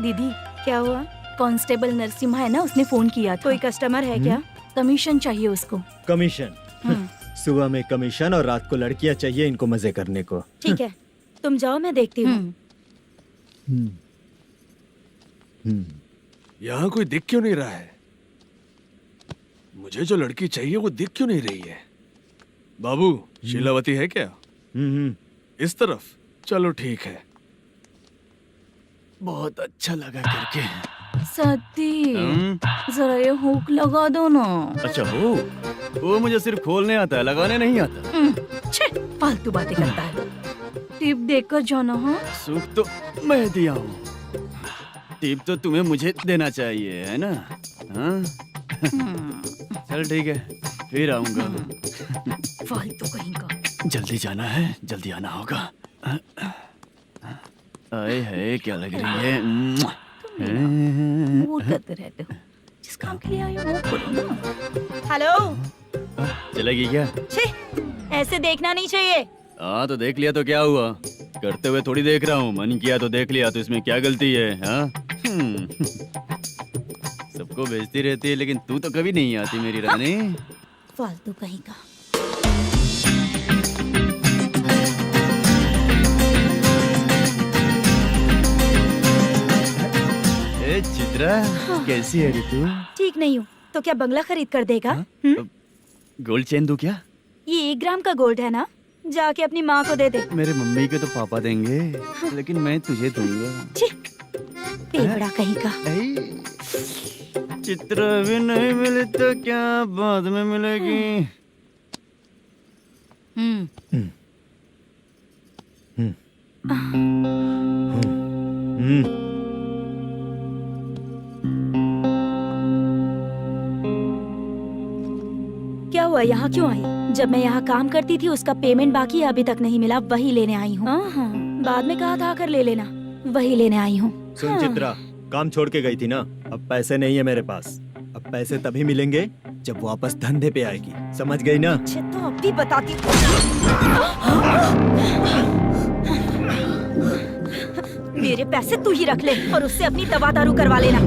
दीदी क्या हुआ? कांस्टेबल नरसिम्हा है ना, उसने फोन किया। कोई कस्टमर है क्या? कमीशन चाहिए उसको। कमीशन? सुबह में कमीशन और रात को लड़कियां चाहिए इनको मजे करने को। ठीक है, तुम जाओ, मैं देखती हूँ। यहाँ कोई दिख क्यों नहीं रहा है? मुझे जो लड़की चाहिए वो दिख क्यों नहीं रही है? बाबू, शीलावती है क्या? इस तरफ? चलो ठीक है। बहुत अच्छा लगा करके। सती, जरा ये हुक लगा दो ना। अच्छा वो मुझे सिर्फ खोलने आता है, लगाने नहीं आता। छे, फालतू बातें करता है। टिप देकर जाना। हाँ, सुख तो मैं दिया हूँ, टिप तो तुम्हें मुझे देना चाहिए, है ना? हाँ? चल ठीक है, फिर आऊंगा। फालतू कहीं का। जल्दी जाना है, जल्दी आना होगा। आए है, क्या लग रही है? मूड करते रहते हो। जिस काम के लिए आए हो वो करो ना। हेलो, चलेगी क्या? छे, ऐसे देखना नहीं चाहिए। हाँ तो देख लिया तो क्या हुआ? करते हुए थोड़ी देख रहा हूँ, मन किया तो देख लिया, तो इसमें क्या गलती है? हाँ? सबको भेजती रहती है, लेकिन तू तो कभी नहीं आती मेरी रानी। फालतू कहीं का। ए चित्रा, कैसी है रे तू? ठीक नहीं हूँ तो क्या बंगला खरीद कर देगा? गोल्ड चेन दूं क्या? ये 1 ग्राम का गोल्ड है ना, जाके अपनी माँ को दे दे। मेरे मम्मी के तो पापा देंगे, लेकिन मैं तुझे दूंगा। पेवड़ा कहीं का। चित्रा भी नहीं मिली तो क्या बाद में मिलेगी? क्या हुआ, यहाँ क्यों आई? जब मैं यहाँ काम करती थी उसका पेमेंट बाकी है, अभी तक नहीं मिला, वही लेने आई हूँ। बाद में कहा था आकर ले लेना, वही लेने आई हूँ। सुन चित्रा, काम छोड़ के गई थी ना, अब पैसे नहीं है मेरे पास। अब पैसे तभी मिलेंगे जब वापस धंधे पे आएगी, समझ गई ना? अच्छा तो अब भी बताती। मेरे पैसे तू ही रख ले और उससे अपनी दवा दारू करवा लेना।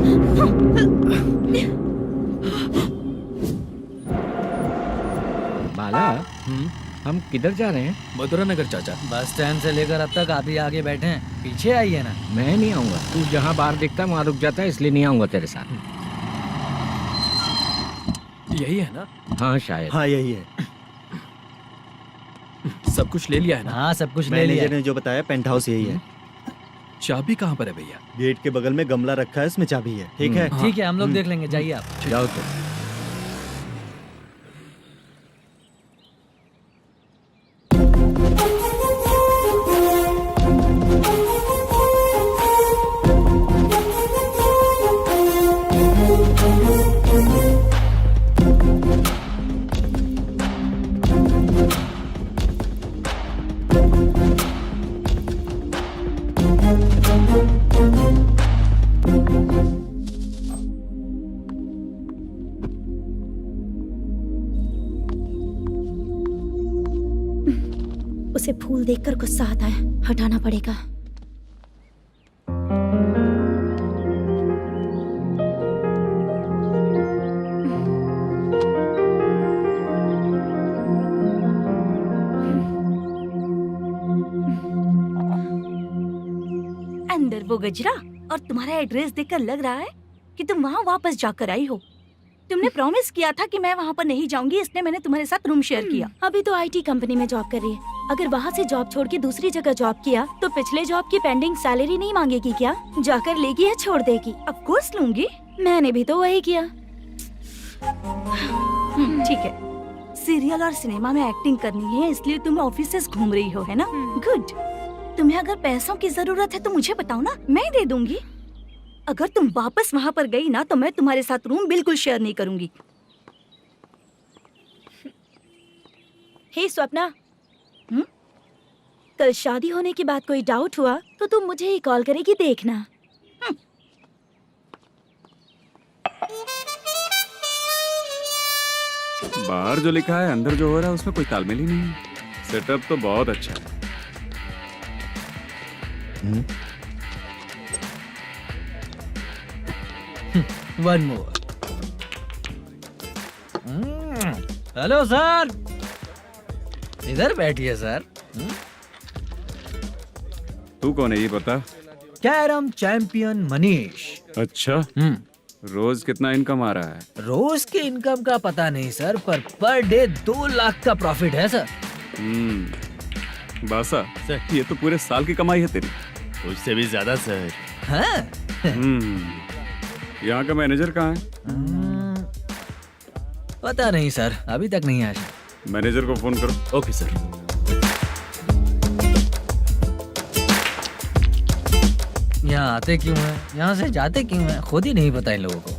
बाला, हम किधर जा रहे हैं? मथुरा नगर चाचा। बस स्टैंड से लेकर अब तक आप ही आगे बैठे हैं, पीछे आइए ना। मैं नहीं आऊंगा, तू जहाँ बाहर दिखता वहाँ रुक जाता है, इसलिए नहीं आऊंगा तेरे साथ। यही है ना? हाँ शायद। हाँ यही है। सब कुछ ले लिया है ना? हाँ सब कुछ ले लिया। मैनेजर ने जो बताया पेंट हाउस यही है। चाबी कहाँ पर है भैया? गेट के बगल में गमला रखा है, इसमें चाबी है। ठीक है? ठीक है, हम लोग देख लेंगे, जाइए आप। जाओ तो। उसे फूल देखकर गुस्सा आता है, हटाना पड़ेगा। अंदर वो गजरा और तुम्हारा एड्रेस देखकर लग रहा है कि तुम वहाँ वापस जाकर आई हो। तुमने प्रॉमिस किया था कि मैं वहाँ पर नहीं जाऊंगी, इसलिए मैंने तुम्हारे साथ रूम शेयर किया। अभी तो आईटी कंपनी में जॉब कर रही है। अगर वहाँ से जॉब छोड़ के दूसरी जगह जॉब किया तो पिछले जॉब की पेंडिंग सैलरी नहीं मांगेगी क्या? जाकर लेगी या छोड़ देगी? ऑफ कोर्स लूंगी, मैंने भी तो वही किया। ठीक है, सीरियल और सिनेमा में एक्टिंग करनी है, इसलिए तुम ऑफिसेस घूम रही हो, है ना? गुड। तुम्हें अगर पैसों की जरूरत है तो मुझे बताओ ना, मैं दे दूंगी। अगर तुम वापस वहाँ पर गई ना तो मैं तुम्हारे साथ रूम बिल्कुल शेयर नहीं करूंगी। हे स्वप्ना, कल शादी होने की बात कोई डाउट हुआ तो तुम मुझे ही कॉल करेगी, देखना। बाहर जो लिखा है अंदर जो हो रहा है उसमें कोई तालमेल ही नहीं है। सेटअप तो बहुत अच्छा है, वन मोर। हेलो सर, इधर बैठिए सर। तू कौन है ये बता। Carrom champion Manish. अच्छा, रोज कितना इनकम आ रहा है। रोज के इनकम का पता नहीं सर, पर डे 2 लाख का प्रॉफिट है सर। बासा ये तो पूरे साल की कमाई है तेरी। उससे भी ज्यादा सर। हाँ? यहाँ का मैनेजर कहाँ है। पता नहीं सर, अभी तक नहीं आया। मैनेजर को फोन करो। Okay sir. यहाँ आते क्यों हैं, यहाँ से जाते क्यों हैं, खुद ही नहीं पता इन लोगों को।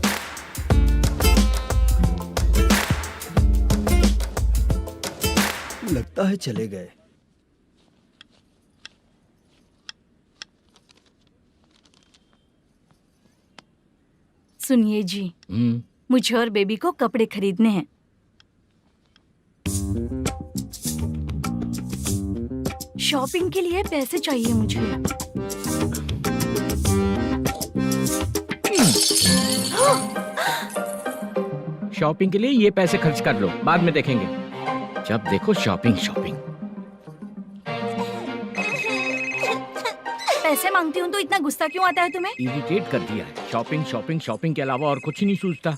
लगता है चले गए। सुनिए जी, मुझे और बेबी को कपड़े खरीदने हैं। शॉपिंग के लिए पैसे चाहिए मुझे। शॉपिंग के लिए ये पैसे खर्च कर लो, बाद में देखेंगे। जब देखो शॉपिंग शॉपिंग। पैसे मांगती हूँ तो इतना गुस्सा क्यों आता है तुम्हें? इरिटेट कर दिया है। शॉपिंग शॉपिंग शॉपिंग के अलावा और कुछ नहीं सूझता।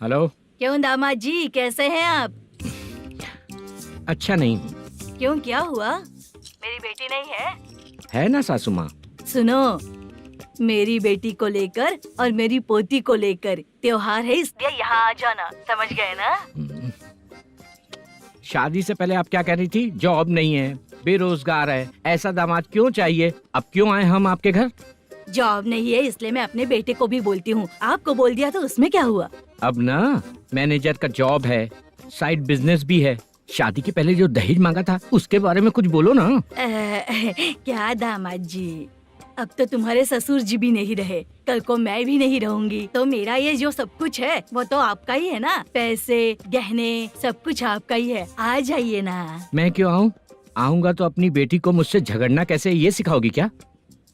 हेलो। क्यों दामाद जी, कैसे हैं आप? अच्छा नहीं। क्यों, क्या हुआ? मेरी बेटी नहीं है? है ना सासू माँ। सुनो, मेरी बेटी को लेकर और मेरी पोती को लेकर त्योहार है, इसलिए यहाँ आ जाना, समझ गए ना? शादी से पहले आप क्या कह रही थी? जॉब नहीं है, बेरोजगार है, ऐसा दामाद क्यों चाहिए? अब क्यों आए हम आपके घर? जॉब नहीं है इसलिए मैं अपने बेटे को भी बोलती हूँ। आपको बोल दिया तो उसमें क्या हुआ? अब ना मैनेजर का जॉब है, साइड बिजनेस भी है। शादी के पहले जो दहेज मांगा था उसके बारे में कुछ बोलो ना। क्या दामाद जी, अब तो तुम्हारे ससुर जी भी नहीं रहे, कल को मैं भी नहीं रहूंगी, तो मेरा ये जो सब कुछ है वो तो आपका ही है ना। पैसे, गहने, सब कुछ आपका ही है। आ जाइए ना। मैं क्यों आऊँ? आऊंगा तो अपनी बेटी को मुझसे झगड़ना कैसे ये सिखाओगी क्या?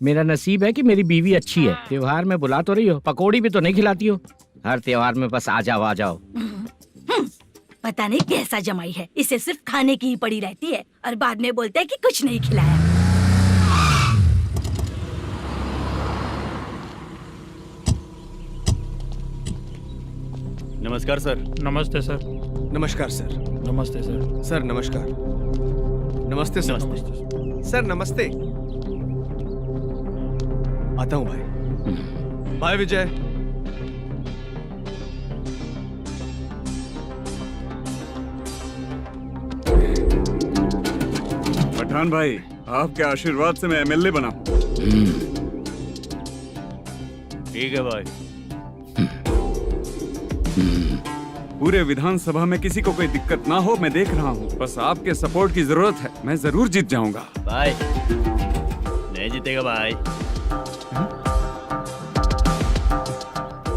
मेरा नसीब है कि मेरी बीवी अच्छी है। त्योहार में बुला तो रही हो, पकौड़ी भी तो नहीं खिलाती हो। हर त्योहार में बस आ जाओ आ जाओ। पता नहीं कैसा जमाई है, इसे सिर्फ खाने की ही पड़ी रहती है और बाद में बोलते हैं कि कुछ नहीं खिलाया। नमस्कार सर। नमस्ते सर। नमस्कार सर। नमस्ते सर। सर नमस्कार। नमस्ते सर। सर नमस्ते। आता हूँ भाई। बाय विजय। पठान भाई, आपके आशीर्वाद से मैं एमएलए बना हूँ। ठीक है भाई। पूरे विधानसभा में किसी को कोई दिक्कत ना हो, मैं देख रहा हूँ। बस आपके सपोर्ट की जरूरत है, मैं जरूर जीत जाऊंगा। भाई नहीं जीतेगा भाई।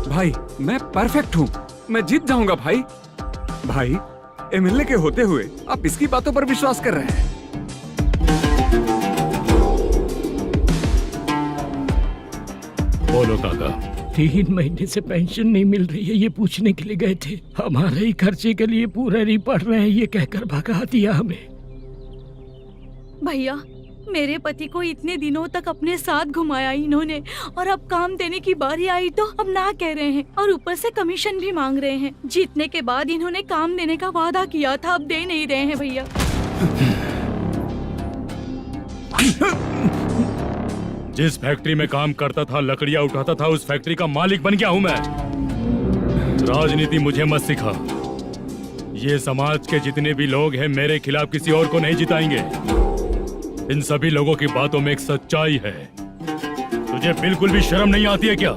भाई मैं परफेक्ट हूँ, मैं जीत जाऊंगा भाई। भाई एमएलए के होते हुए आप इसकी बातों पर विश्वास कर रहे हैं। बोलो काका। 3 महीने से पेंशन नहीं मिल रही है, ये पूछने के लिए गए थे। हमारे ही खर्चे के लिए पूरा नहीं पड़ रहे हैं, ये कहकर भगा दिया हमें। भैया, मेरे पति को इतने दिनों तक अपने साथ घुमाया इन्होंने, और अब काम देने की बारी आई तो अब ना कह रहे हैं और ऊपर से कमीशन भी मांग रहे हैं। जीतने के बाद इन्होंने काम देने का वादा किया था, अब दे नहीं रहे हैं भैया। जिस फैक्ट्री में काम करता था, लकड़ियां उठाता था, उस फैक्ट्री का मालिक बन गया हूं मैं। राजनीति मुझे मत सिखा। ये समाज के जितने भी लोग हैं मेरे खिलाफ किसी और को नहीं जिताएंगे। इन सभी लोगों की बातों में एक सच्चाई है। तुझे बिल्कुल भी शर्म नहीं आती है क्या?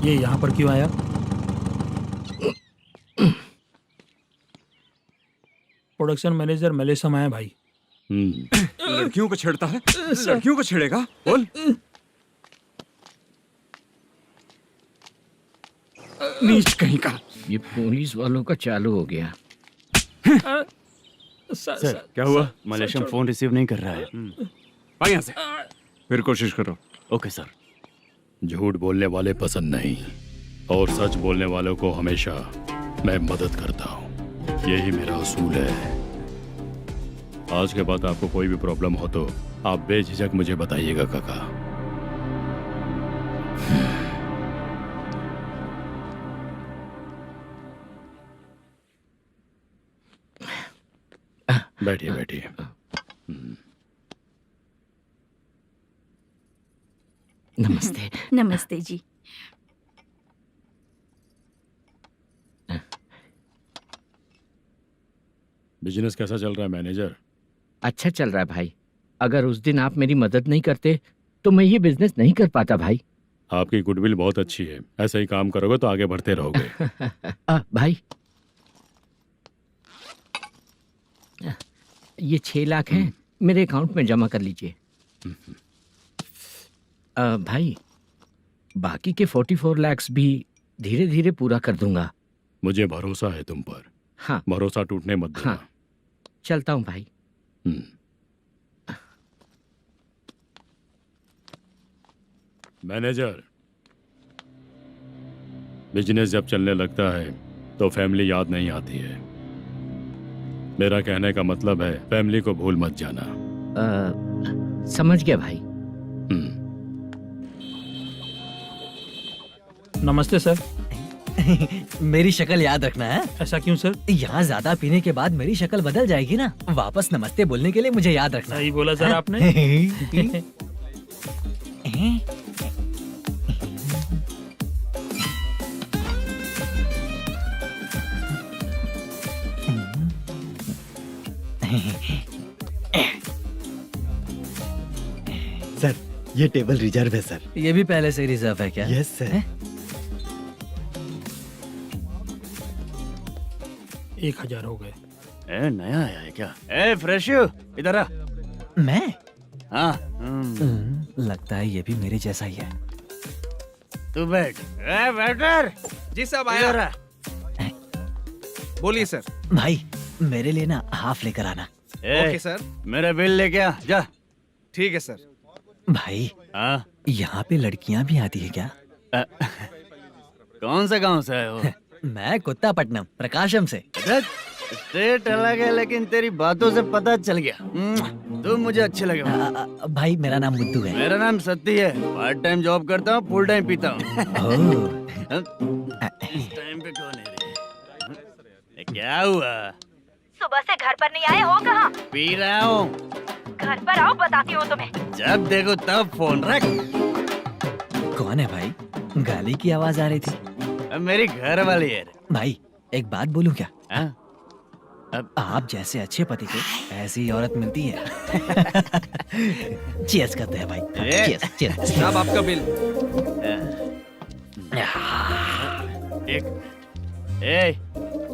ये यहाँ पर क्यों आया? प्रोडक्शन मैनेजर मलेशम आया भाई। लड़कियों को छेड़ता है, लड़कियों को छेड़ेगा? बोल। नीच कहीं का। ये पुलिस वालों का चालू हो गया। सर क्या हुआ? मलेशियन फोन रिसीव नहीं कर रहा है। भाई यहाँ से फिर कोशिश करो। Okay sir. झूठ बोलने वाले पसंद नहीं और सच बोलने वालों को हमेशा मैं मदद करता हूँ। यही मेरा असूल है। आज के बाद आपको कोई भी प्रॉब्लम हो तो आप बेझिझक मुझे बताइएगा काका। बैठिए बैठिए। नमस्ते। नमस्ते जी। बिजनेस कैसा चल रहा है मैनेजर? अच्छा चल रहा है भाई। अगर उस दिन आप मेरी मदद नहीं करते तो मैं ये बिजनेस नहीं कर पाता भाई। आपकी गुडविल बहुत अच्छी है। ऐसा ही काम करोगे तो आगे बढ़ते रहोगे। भाई ये 6 लाख हैं, मेरे अकाउंट में जमा कर लीजिए। भाई बाकी के 44 लाख भी धीरे धीरे पूरा कर दूंगा। मुझे भरोसा है तुम पर। हाँ भरोसा टूटने मत देना। हाँ चलता हूँ भाई। मैनेजर, बिजनेस जब चलने लगता है तो फैमिली याद नहीं आती है। मेरा कहने का मतलब है फैमिली को भूल मत जाना। समझ गया भाई। नमस्ते सर। मेरी शक्ल याद रखना है। ऐसा क्यों सर? यहाँ ज्यादा पीने के बाद मेरी शक्ल बदल जाएगी ना। वापस नमस्ते बोलने के लिए मुझे याद रखना। सही बोला सर आपने। सर ये टेबल रिजर्व है सर। ये भी पहले से रिजर्व है क्या? Yes sir. 1000 हो गए। ए नया आया है क्या? ए फ्रेश इधर आ। मैं? हाँ लगता है ये भी मेरे जैसा ही है। तू बैठ। ए वेटर जी साहब इधर आ। बोलिए सर। भाई मेरे लिए ना हाफ लेकर आना। Okay sir. मेरा बिल लेके आ जा। ठीक है सर। भाई हाँ यहाँ पे लड़कियाँ भी आती है क्या? कौन सा गांव से है वो? मैं कुत्तापट्टनम प्रकाशम से। स्टेट अलग है लेकिन तेरी बातों से पता चल गया। तू मुझे अच्छे लगे। भाई मेरा नाम मुद्दू है। मेरा नाम सत्ती है। पार्ट टाइम जॉब करता हूँ, फुल टाइम पीता हूँ। इस टाइम पे कौन है रे? क्या हुआ? सुबह से घर पर नहीं आए हो? कहाँ? पी रहा हूँ। घर पर आओ, बताती हूँ तुम्हें। जब देखो तब फोन रख। कौन है भाई? गाली की आवाज आ रही थी। मेरी घर वाली है। भाई एक बात बोलूं क्या? अब आप जैसे अच्छे पति को ऐसी औरत मिलती है। चीयर्स करते हैं भाई। Cheers cheers. साहब आपका बिल। एक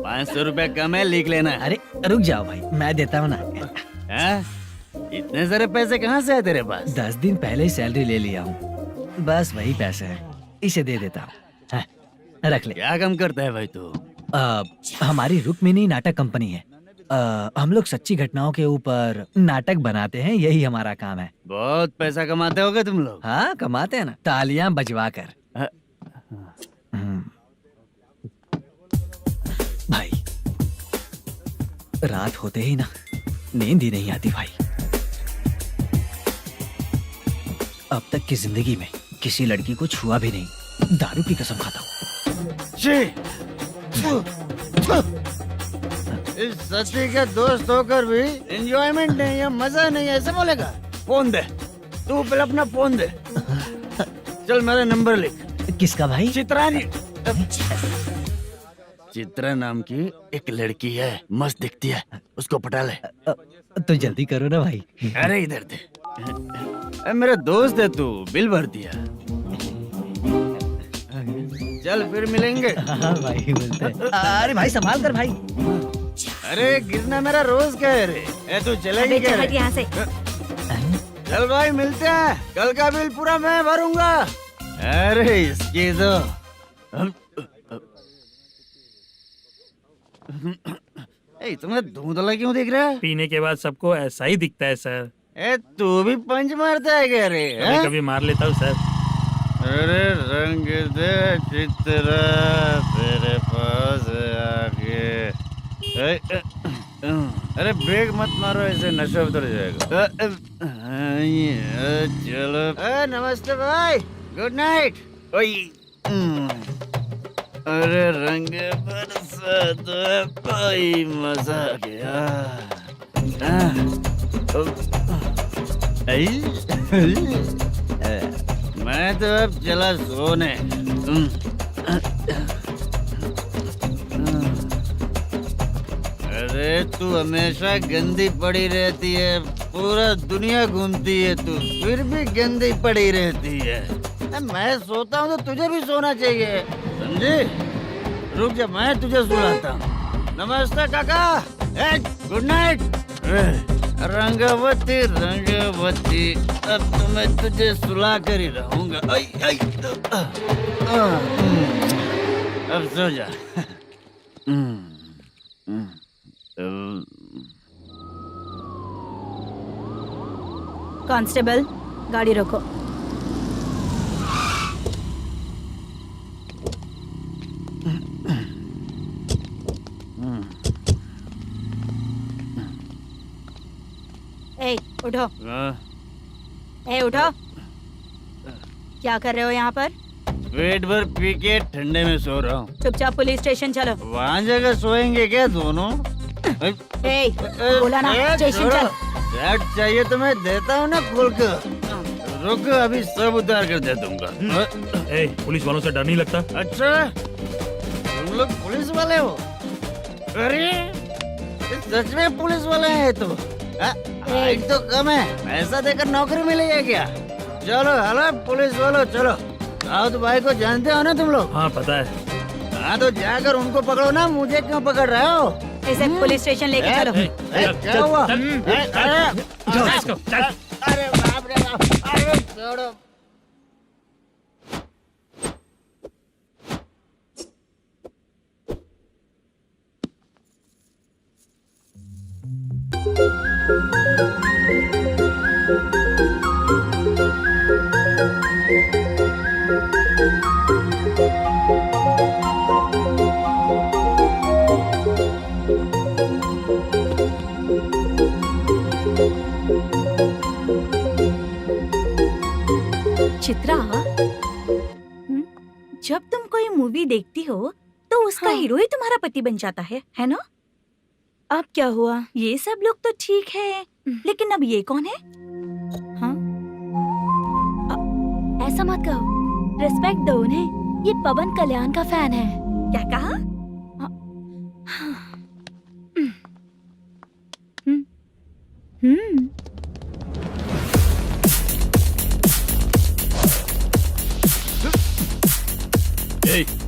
500 रुपया कम है, लिख लेना। अरे रुक जाओ भाई, मैं देता हूँ ना। इतने सारे पैसे कहाँ से है तेरे पास? 10 दिन पहले ही सैलरी ले लिया हूँ। बस वही पैसे हैं, इसे दे देता हूँ। रख ले। क्या काम करता है भाई तू? हमारी रुक्मिनी नाटक कंपनी है। हम लोग सच्ची घटनाओं के ऊपर नाटक बनाते हैं, यही हमारा काम है। बहुत पैसा कमाते होगे तुम लोग। हाँ कमाते हैं ना, तालियां बजवा कर। भाई रात होते ही ना नींद ही नहीं आती भाई। अब तक की जिंदगी में किसी लड़की को छुआ भी नहीं, दारू की कसम खाता हूँ। इस सच्ची के दोस्त होकर भी एंजॉयमेंट नहीं है, मजा नहीं है, ऐसे बोलेगा? फोन दे, तू पहले अपना फोन दे। चल मेरा नंबर लिख। किसका भाई? चित्रानी। चित्रा नाम की एक लड़की है, मस्त दिखती है, उसको पटा ले। तो जल्दी करो ना भाई। अरे इधर दे। मेरा दोस्त है तू, बिल भर दिया। चल फिर मिलेंगे। हाँ भाई मिलते हैं। अरे भाई संभाल कर भाई। अरे गिरना मेरा रोज का है रे। तू चलेगी क्या रे? यहाँ से। चल भाई मिलते हैं, कल का बिल पूरा मैं भरूंगा। अरे इसकी तो ए, तुम्हें धुंधला क्यों दिख रहा है? पीने के बाद सबको ऐसा ही दिखता है सर। ए, तू भी पंच मारता है क्या रे? कभी कभी मार लेता हूँ सर। अरे रंग दे चित्रा तेरे पास आके। अरे ब्रेक मत मारो, ऐसे नशा उतर जाएगा। चलो। नमस्ते भाई, गुड नाइट। अरे रंग बरसात भाई, मजा आ गया। मैं तो अब चला सोने। अरे तू हमेशा गंदी पड़ी रहती है, पूरा दुनिया घूमती है तू, फिर भी गंदी पड़ी रहती है। मैं सोता हूँ तो तुझे भी सोना चाहिए, समझे? रुक जा, मैं तुझे सुलाता हूँ। नमस्ते काका, गुड नाइट। रंगवती रंगवती, अब तो मैं तुझे सुला कर ही रहूंगा। अब सो जा। कांस्टेबल, गाड़ी रोको। ए, उठो। ए, उठो। क्या कर रहे हो यहाँ पर? पेट भर पी के ठंडे में सो रहा हूँ। चुपचाप पुलिस स्टेशन चलो। वहाँ जगह सोएंगे क्या दोनों? ए, बोला ना, स्टेशन चल। शर्ट चाहिए तो मैं देता हूँ ना खोल कर। रुक, अभी सब उतार कर दे दूंगा। ए, पुलिस वालों से डर नहीं लगता? अच्छा, तुम लोग पुलिस वाले हो? अरे सच में पुलिस वाले हैं तो? हाइट तो कम है, पैसा देकर नौकरी मिलेगी क्या? चलो हेलो पुलिस वालों, चलो। राउत भाई को जानते हो ना तुम लोग? हाँ पता है। हाँ तो जाकर उनको पकड़ो ना, मुझे क्यों पकड़ रहे हो? इसे पुलिस स्टेशन लेके चलो। क्या हुआ? चल। अरे बाप रे बाप, अरे छोड़ो। चित्रा, जब तुम कोई मूवी देखती हो तो उसका हीरो ही तुम्हारा पति बन जाता है ना? अब क्या हुआ? ये सब लोग तो ठीक है, लेकिन अब ये कौन है? हाँ? ऐसा मत कहो, रिस्पेक्ट दो उन्हें। ये पवन कल्याण का फैन है। क्या कहा?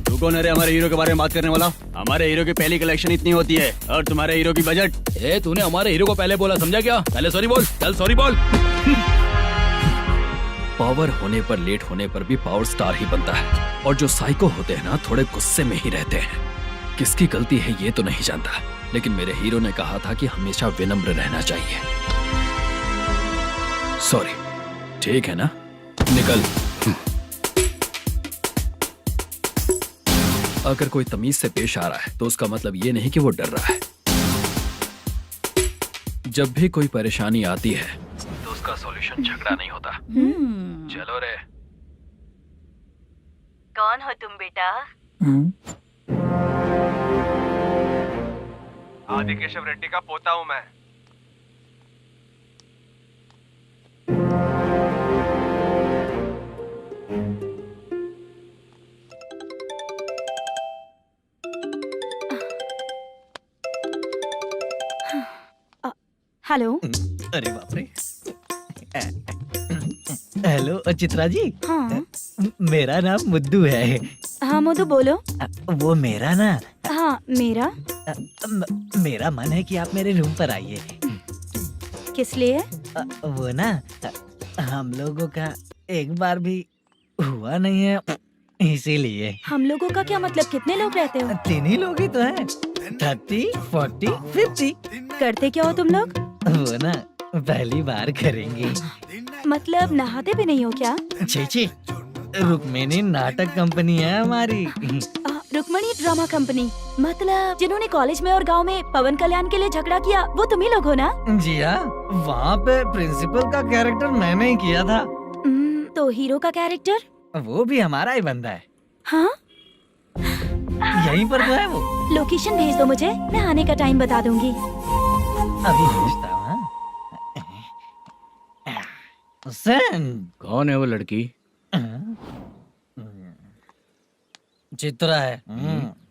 तू कौन है रे हमारे हीरो के बारे में बात करने वाला? हमारे हीरो की पहली कलेक्शन इतनी होती है और तुम्हारे हीरो की बजट। तूने हमारे हीरो को पहले बोला, समझा क्या? पहले सॉरी बोल, चल सॉरी बोल। पावर होने पर, लेट होने पर भी पावर स्टार ही बनता है। और जो साइको होते हैं ना, थोड़े गुस्से में ही रहते हैं। किसकी गलती है ये तो नहीं जानता, लेकिन मेरे हीरो ने कहा था कि हमेशा विनम्र रहना चाहिए। सॉरी, ठीक है ना? निकल। अगर कोई तमीज से पेश आ रहा है तो उसका मतलब ये नहीं कि वो डर रहा है। जब भी कोई परेशानी आती है तो उसका सॉल्यूशन झगड़ा नहीं होता। चलो रे। कौन हो तुम बेटा? आदि केशव रेड्डी का पोता हूँ मैं। हेलो। अरे बाप रे। हेलो चित्रा जी। हाँ। मेरा नाम मुद्दू है। हाँ मधु बोलो। वो मेरा ना। हाँ मेरा। मेरा मन है कि आप मेरे रूम पर आइए। किस लिए? वो ना, हम लोगों का एक बार भी हुआ नहीं है इसीलिए हम लोगों का क्या मतलब, कितने लोग रहते हो? 3 ही लोग ही तो हैं। 30, 40, 50। करते क्या हो तुम लोग? वो ना पहली बार करेंगे। मतलब नहाते भी नहीं हो क्या? छी, रुक्मिणी नाटक कंपनी है हमारी। रुक्मणी ड्रामा कंपनी, मतलब जिन्होंने कॉलेज में और गांव में पवन कल्याण के लिए झगड़ा किया, वो तुम ही लोग हो ना? जी हाँ, वहाँ पे प्रिंसिपल का कैरेक्टर मैंने ही किया था। तो हीरो का कैरेक्टर? वो भी हमारा ही बंदा है। हाँ, यहीं पर तो है वो। लोकेशन भेज दो मुझे, मैं आने का टाइम बता दूंगी। अभी भेजता हूँ। कौन है वो लड़की? चित्रा है।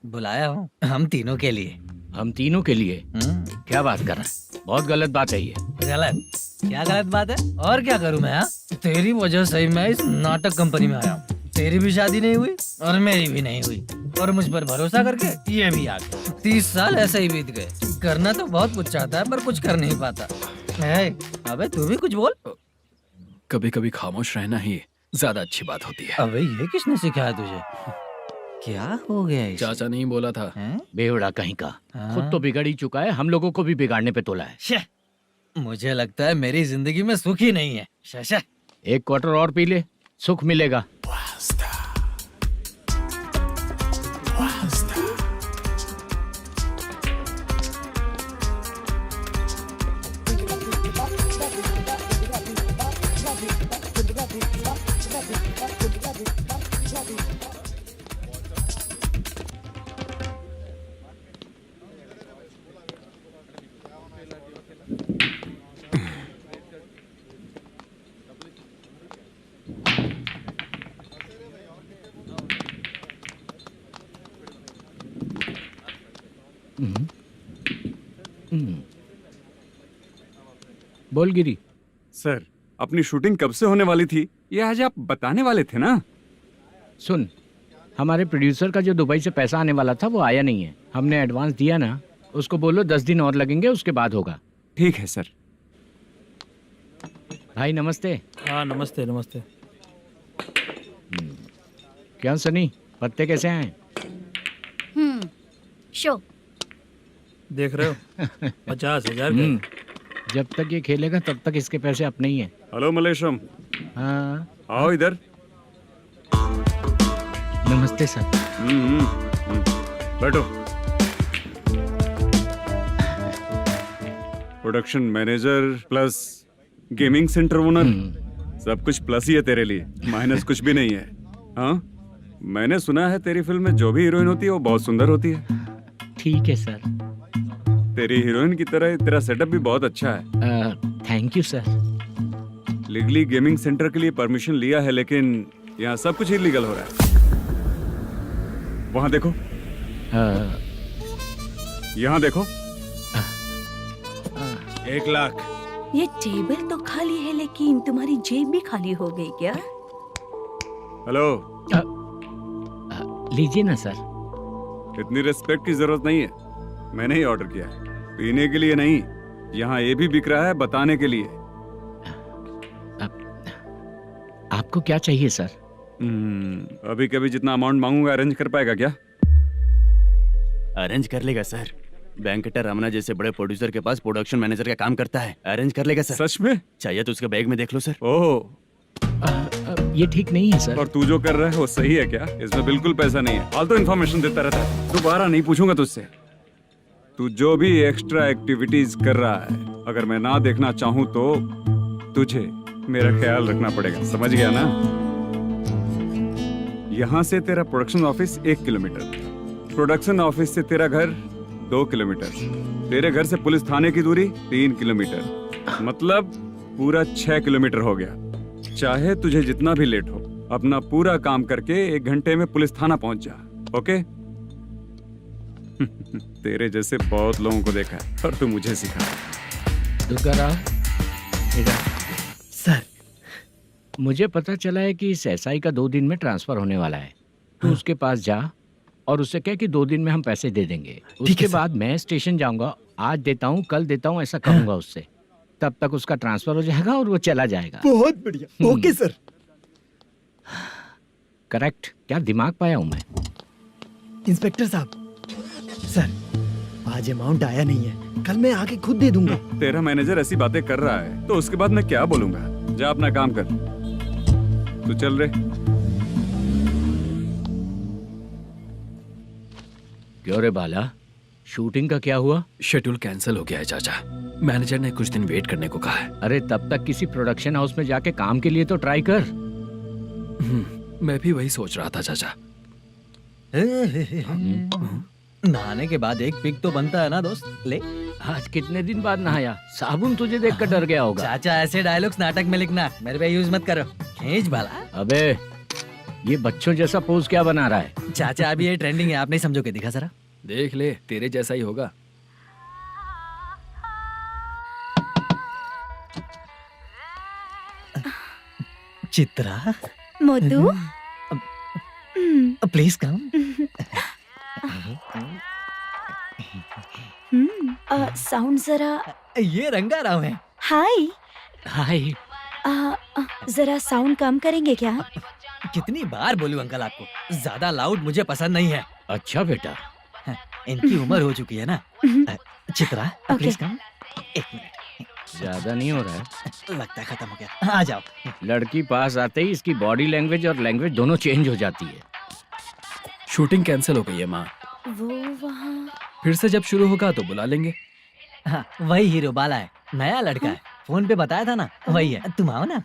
बुलाया हूँ हम तीनों के लिए। हम तीनों के लिए? क्या बात कर रहा है? बहुत गलत बात है ये। गलत? क्या गलत बात है? और क्या करूँ मैं? तेरी वजह से ही मैं इस नाटक कंपनी में आया हूँ। तेरी भी शादी नहीं हुई और मेरी भी नहीं हुई, और मुझ पर भरोसा करके ये भी आ गया। 30 साल ऐसे ही बीत गए। करना तो बहुत कुछ चाहता है पर कुछ कर नहीं पाता। अबे तू भी कुछ बोल। कभी कभी खामोश रहना ही ज्यादा अच्छी बात होती है। अबे ये किसने सिखाया तुझे? क्या हो गया इसे? चाचा नहीं बोला था। बेवड़ा कहीं का, खुद तो बिगड़ ही चुका है, हम लोगों को भी बिगाड़ने पे तोला है। मुझे लगता है मेरी जिंदगी में सुख ही नहीं है। शशा, 1 क्वार्टर और पी ले, सुख मिलेगा। बोल गिरी। सर, अपनी शूटिंग कब से होने वाली थी, ये आज आप बताने वाले थे ना? सुन, हमारे प्रोड्यूसर का जो दुबई से पैसा आने वाला था वो आया नहीं है। हमने एडवांस दिया ना, उसको बोलो 10 दिन और लगेंगे, उसके बाद होगा। ठीक है सर। भाई नमस्ते। हाँ नमस्ते नमस्ते। क्या सनी, पत्ते कैसे आए? शो देख रहे हो 50,000 का। जब तक ये खेलेगा तब तक इसके पैसे अपने ही हैं। हेलो मलेशम। हाँ, आओ इधर। नमस्ते सर। बैठो। Production manager plus gaming centre owner, सब कुछ प्लस ही है तेरे लिए, माइनस कुछ भी नहीं है। हाँ, मैंने सुना है तेरी फिल्म में जो भी हीरोइन होती है वो बहुत सुंदर होती है। ठीक है सर। तेरी हीरोइन की तरह तेरा सेटअप भी बहुत अच्छा है। Thank you sir. Legally gaming centre के लिए परमिशन लिया है, लेकिन यहाँ सब कुछ इलीगल हो रहा है। वहाँ देखो, यहाँ देखो। 1 लाख। ये टेबल तो खाली है, लेकिन तुम्हारी जेब भी खाली हो गई क्या? हेलो। लीजिए ना सर। इतनी रिस्पेक्ट की जरूरत नहीं है, मैंने ही ऑर्डर किया है। पीने के लिए नहीं, यहाँ ये भी बिक रहा है बताने के लिए। आपको क्या चाहिए सर? अभी कभी जितना अमाउंट मांगूंगा अरेंज कर पाएगा क्या? अरेंज कर लेगा सर। वेंकटर रमना जैसे बड़े प्रोड्यूसर के पास प्रोडक्शन मैनेजर का काम करता है, अरेंज कर लेगा सर। सच में? चाहिए तो उसके बैग में देख लो सर। ओह, ये ठीक नहीं है सर। और तू जो कर रहा है वो सही है क्या? इसमें बिल्कुल पैसा नहीं है, फालतू इन्फॉर्मेशन देता रहता है। दोबारा नहीं पूछूंगा तुझसे। तू जो भी एक्स्ट्रा एक्टिविटीज कर रहा है, अगर मैं ना देखना चाहूँ तो तुझे मेरा ख्याल रखना पड़ेगा, समझ गया ना? यहाँ से तेरा production office 1 kilometre, production office से तेरा घर 2 किलोमीटर, तेरे घर से पुलिस थाने की दूरी 3 किलोमीटर, मतलब पूरा 6 किलोमीटर हो गया। चाहे तुझे जितना भी लेट हो, अपना पूरा काम करके 1 घंटे में पुलिस थाना पहुंच जा, ओके? तेरे जैसे बहुत लोगों को देखा है और तू मुझे सिखा। सर, मुझे पता चला है कि इस एसआई का 2 दिन में ट्रांसफर होने वाला है। तो उसके पास जा और उससे कह कि 2 दिन में हम पैसे दे देंगे। उसके बाद मैं स्टेशन जाऊंगा, आज देता हूँ कल देता हूँ ऐसा कहूंगा उससे। तब तक उसका ट्रांसफर हो जाएगा और वो चला जाएगा। बहुत बढ़िया। Okay sir. करेक्ट, क्या दिमाग पाया हूँ मैं। इंस्पेक्टर साहब, सर आज अमाउंट आया नहीं है, कल मैं आके खुद दे दूंगा। तेरा मैनेजर ऐसी बातें कर रहा है तो उसके बाद मैं क्या बोलूंगा? जा अपना काम कर। तू चल रे। क्यों रे बाला, शूटिंग का क्या हुआ? शेड्यूल कैंसिल हो गया है चाचा। मैनेजर ने कुछ दिन वेट करने को कहा है। अरे तब तक किसी प्रोडक्शन हाउस में जाके काम के लिए तो ट्राई कर। मैं भी वही सोच रहा था चाचा। नहाने के बाद एक पिक तो बनता है ना दोस्त। ले, आज कितने दिन बाद नहाया? साबुन तुझे देखकर डर गया होगा। चाचा ऐसे डायलॉग्स नाटक में लिखना, मेरे पे यूज मत करो। खींच बाला। अबे ये बच्चों जैसा पोज क्या बना रहा है? चाचा अभी ये ट्रेंडिंग है, आप नहीं समझोगे। दिखा जरा। देख ले, तेरे जैसा ही होगा। Chitra, Modu, please come. Sound जरा। ये रंगाराव है। हाय। हाय। जरा साउंड कम करेंगे क्या? कितनी बार बोलूं अंकल आपको, ज्यादा लाउड मुझे पसंद नहीं है। अच्छा बेटा, इनकी उम्र हो चुकी है ना। Chitra, please come. एक मिनट, ज्यादा नहीं हो रहा है? लगता है खत्म हो गया। आ जाओ। लड़की पास आते ही इसकी बॉडी लैंग्वेज और लैंग्वेज दोनों चेंज हो जाती है। शूटिंग कैंसिल हो गई है माँ। वो वहाँ। फिर से जब शुरू होगा तो बुला लेंगे। हाँ, वही हीरो बाला है, नया लड़का है। फोन पे बताया था ना, वही है। तुम आओ ना।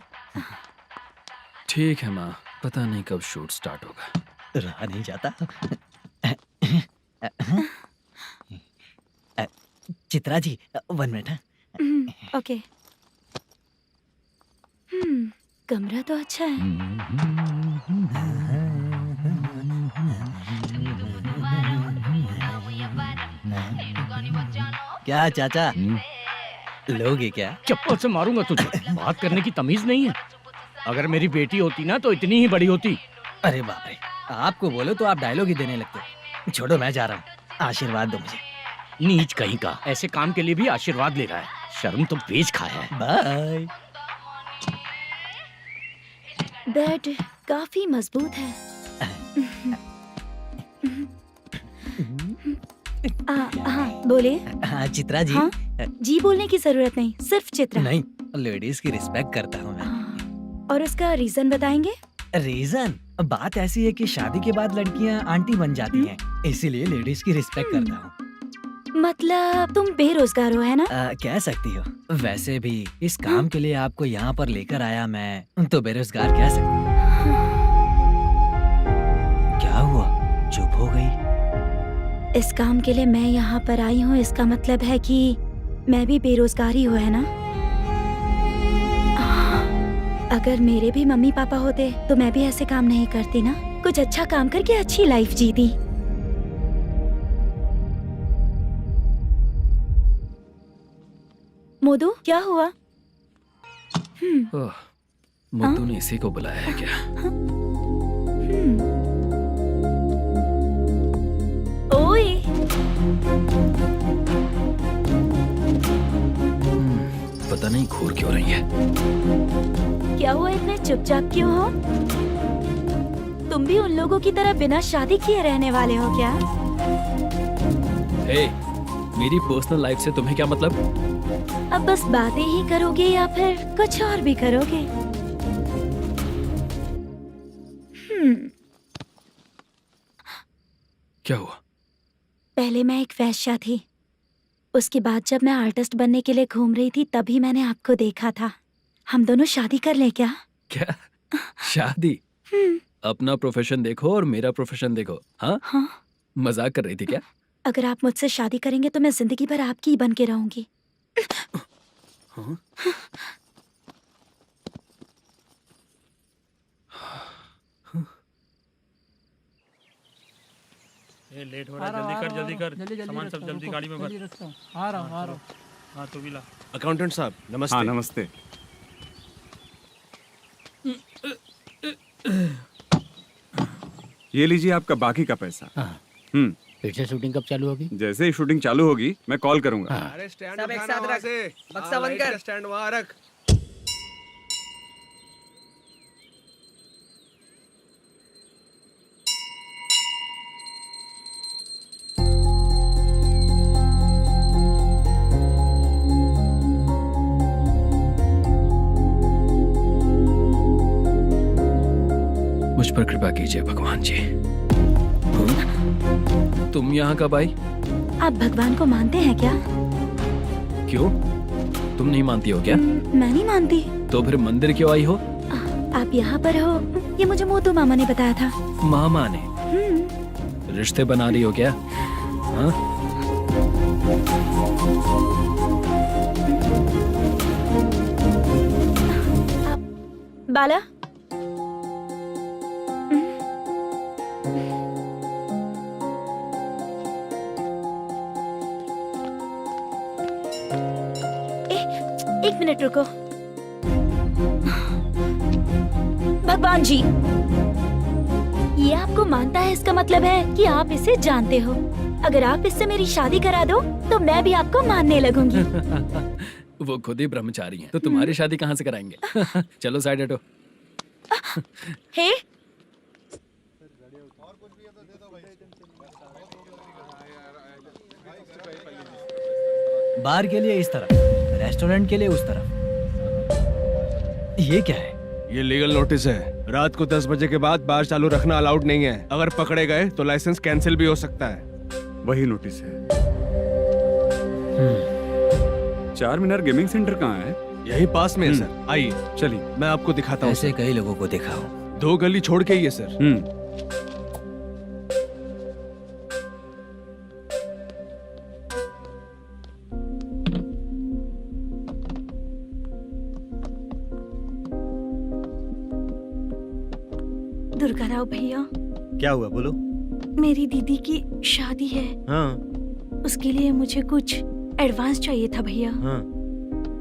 ठीक है माँ, पता नहीं कब शूट स्टार्ट होगा। रहा नहीं जाता। चित्रा जी, 1 मिनट। ओके। कमरा तो अच्छा है। क्या चाचा, लोगे क्या? चप्पल से मारूंगा तुझे। बात करने की तमीज नहीं है। अगर मेरी बेटी होती ना तो इतनी ही बड़ी होती। अरे बाप रे, आपको बोलो तो आप डायलॉग ही देने लगते। छोड़ो, मैं जा रहा हूँ। आशीर्वाद दो मुझे। नीच कहीं का, ऐसे काम के लिए भी आशीर्वाद ले रहा है। शर्म तो बेच खाया है। बाय। बेड काफी मजबूत है। हाँ बोले। हाँ चित्रा जी। हाँ? जी बोलने की जरूरत नहीं, सिर्फ चित्रा। नहीं, लेडीज की रिस्पेक्ट करता हूँ मैं। और उसका रीजन बताएंगे? रीजन? बात ऐसी है कि शादी के बाद लड़कियाँ आंटी बन जाती हैं, इसीलिए लेडीज की रिस्पेक्ट करता हूँ। मतलब तुम बेरोजगार हो, है ना? कह सकती हो। वैसे भी इस काम के लिए आपको यहाँ पर लेकर आया मैं, तो बेरोजगार कह सकती हूँ। क्या हुआ, चुप हो गई? इस काम के लिए मैं यहाँ पर आई हूँ, इसका मतलब है कि मैं भी बेरोजगार ही हूँ, है ना? अगर मेरे भी मम्मी पापा होते तो मैं भी ऐसे काम नहीं करती ना। कुछ अच्छा काम करके अच्छी लाइफ जीती। मोदू, क्या हुआ? मुद्दू ने इसी को बुलाया है क्या? ओए। पता नहीं घूर क्यों रही है। क्या हुआ, इतने चुपचाप क्यों हो? तुम भी उन लोगों की तरह बिना शादी किए रहने वाले हो क्या? हे, मेरी पर्सनल लाइफ से तुम्हें क्या मतलब? अब बस बातें ही करोगे या फिर कुछ और भी करोगे? क्या हुआ? पहले मैं एक वेश्या थी, उसके बाद जब मैं आर्टिस्ट बनने के लिए घूम रही थी तभी मैंने आपको देखा था। हम दोनों शादी कर ले क्या? क्या शादी? अपना प्रोफेशन देखो और मेरा प्रोफेशन देखो। हाँ? हाँ। मजाक कर रही थी क्या? अगर आप मुझसे शादी करेंगे तो मैं जिंदगी भर आपकी ही बन के रहूंगी। हाँ? ये लेट हो रहा है, जल्दी कर। सामान सब जल्दी गाड़ी में भर। आ रहा हूँ। हाँ तू भी ला। अकाउंटेंट साहब नमस्ते। हाँ नमस्ते। ये लीजिए आपका बाकी का पैसा। फिर से शूटिंग कब चालू होगी? जैसे ही शूटिंग चालू होगी मैं कॉल करूंगा। अरे स्टैंड सब एक उठाना साथ वहाँ रख। से। बक्सा बंद कर। स्टैंड वहाँ रख। पर कृपा कीजिए भगवान जी। तुम यहाँ कब आई? आप भगवान को मानते हैं क्या? क्यों, तुम नहीं मानती हो क्या? मैं नहीं मानती। तो फिर मंदिर क्यों आई हो? आप यहाँ पर हो ये मुझे मोटू मामा ने बताया था। मामा ने? रिश्ते बना रही हो क्या? हाँ? बाला, एक मिनट रुको। भगवान जी, ये आपको मानता है, इसका मतलब है कि आप इसे जानते हो। अगर आप इससे मेरी शादी करा दो तो मैं भी आपको मानने लगूंगी। वो खुद ही ब्रह्मचारी हैं, तो तुम्हारी शादी कहाँ से कराएंगे? चलो साइड हटो। हे, बार के लिए इस तरफ, रेस्टोरेंट के लिए उस तरफ। ये क्या है? ये लीगल नोटिस है। रात को 10 बजे के बाद बार चालू रखना अलाउड नहीं है। अगर पकड़े गए तो लाइसेंस कैंसिल भी हो सकता है। वही नोटिस है। चार मीनार गेमिंग सेंटर कहाँ है? यही पास में है सर। आइए चलिए मैं आपको दिखाता हूँ। ऐसे कई लोगों को देखा हूँ। 2 गली छोड़ के ही है सर। दुर्गा राव भैया, क्या हुआ, बोलो। मेरी दीदी की शादी है। हाँ उसके लिए मुझे कुछ एडवांस चाहिए था भैया। हाँ।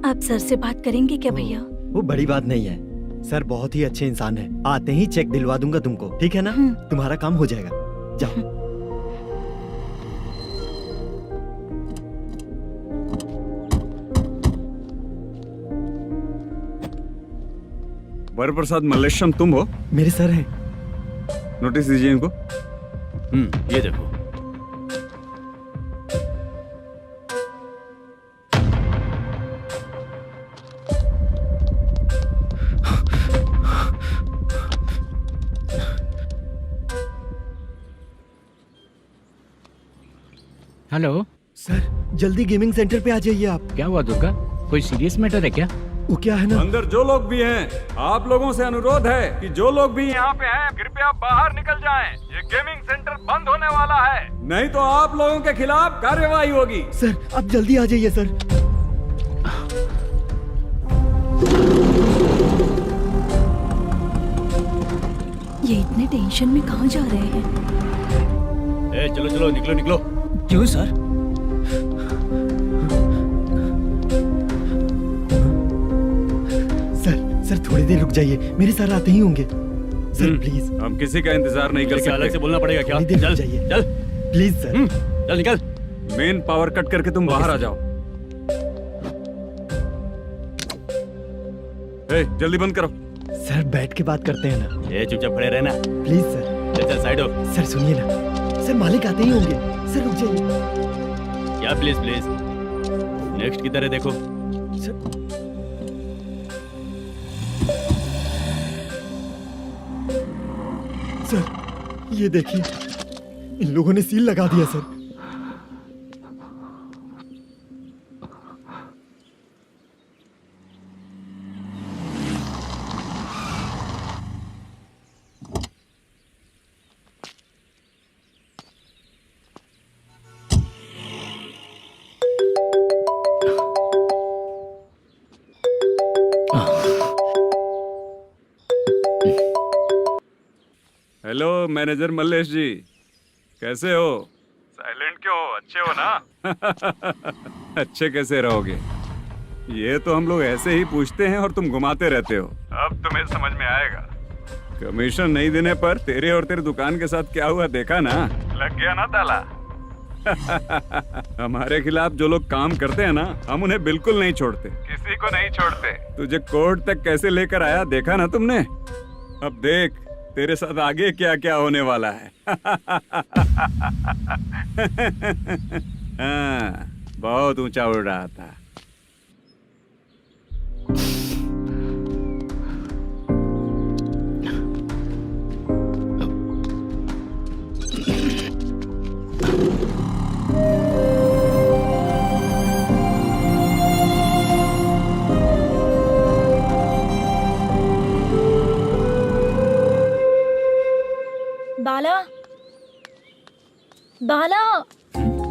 आप सर से बात करेंगे क्या भैया? वो बड़ी बात नहीं है, सर बहुत ही अच्छे इंसान है। आते ही चेक दिलवा दूंगा तुमको, ठीक है ना? तुम्हारा काम हो जाएगा, जाओ। वरप्रसाद मल्लेश्वरम तुम हो? मेरे सर हैं। नोटिस दीजिए इनको। ये देखो। हेलो सर, जल्दी गेमिंग सेंटर पे आ जाइए आप। क्या हुआ दुर्गा, कोई सीरियस मैटर है क्या? वो क्या है ना, अंदर जो लोग भी हैं, आप लोगों से अनुरोध है कि जो लोग भी यहाँ पे हैं, कृपया बाहर निकल जाएं। ये गेमिंग सेंटर बंद होने वाला है, नहीं तो आप लोगों के खिलाफ कार्यवाही होगी। सर आप जल्दी आ जाइए सर। ये इतने टेंशन में कहाँ जा रहे हैं? चलो चलो, निकलो निकलो। क्यों सर? सर थोड़ी देर रुक जाइए, मेरे सर आते ही होंगे। Sir please. हम किसी का इंतजार नहीं कर सकते। अलग से बोलना पड़ेगा क्या? थोड़ी देर चल रुक जाइए चल प्लीज सर। चल निकल। मेन पावर कट करके तुम बाहर आ जाओ। जल्दी बंद करो। सर बैठ के बात करते हैं ना। ये चुपचाप खड़े रहना। Please sir. चल चल साइड हो। सर सुनिए ना, सर मालिक आते ही होंगे। सर रुक जाइए। क्या प्लीज प्लीज? नेक्स्ट किधर है देखो। सर ये देखिए, इन लोगों ने सील लगा दिया सर। हेलो मैनेजर मल्लेश जी, कैसे हो? साइलेंट क्यों हो? अच्छे हो ना? अच्छे कैसे रहोगे? ये तो हम लोग ऐसे ही पूछते हैं और तुम घुमाते रहते हो। अब तुम्हें समझ में आएगा। कमीशन नहीं देने पर तेरे और तेरी दुकान के साथ क्या हुआ देखा ना? लग गया ना ताला। हमारे खिलाफ जो लोग काम करते हैं ना, हम उन्हें बिल्कुल नहीं छोड़ते, किसी को नहीं छोड़ते। तुझे कोर्ट तक कैसे लेकर आया देखा ना तुमने? अब देख तेरे साथ आगे क्या क्या होने वाला है। हाँ, बहुत ऊंचा उड़ रहा था। बाला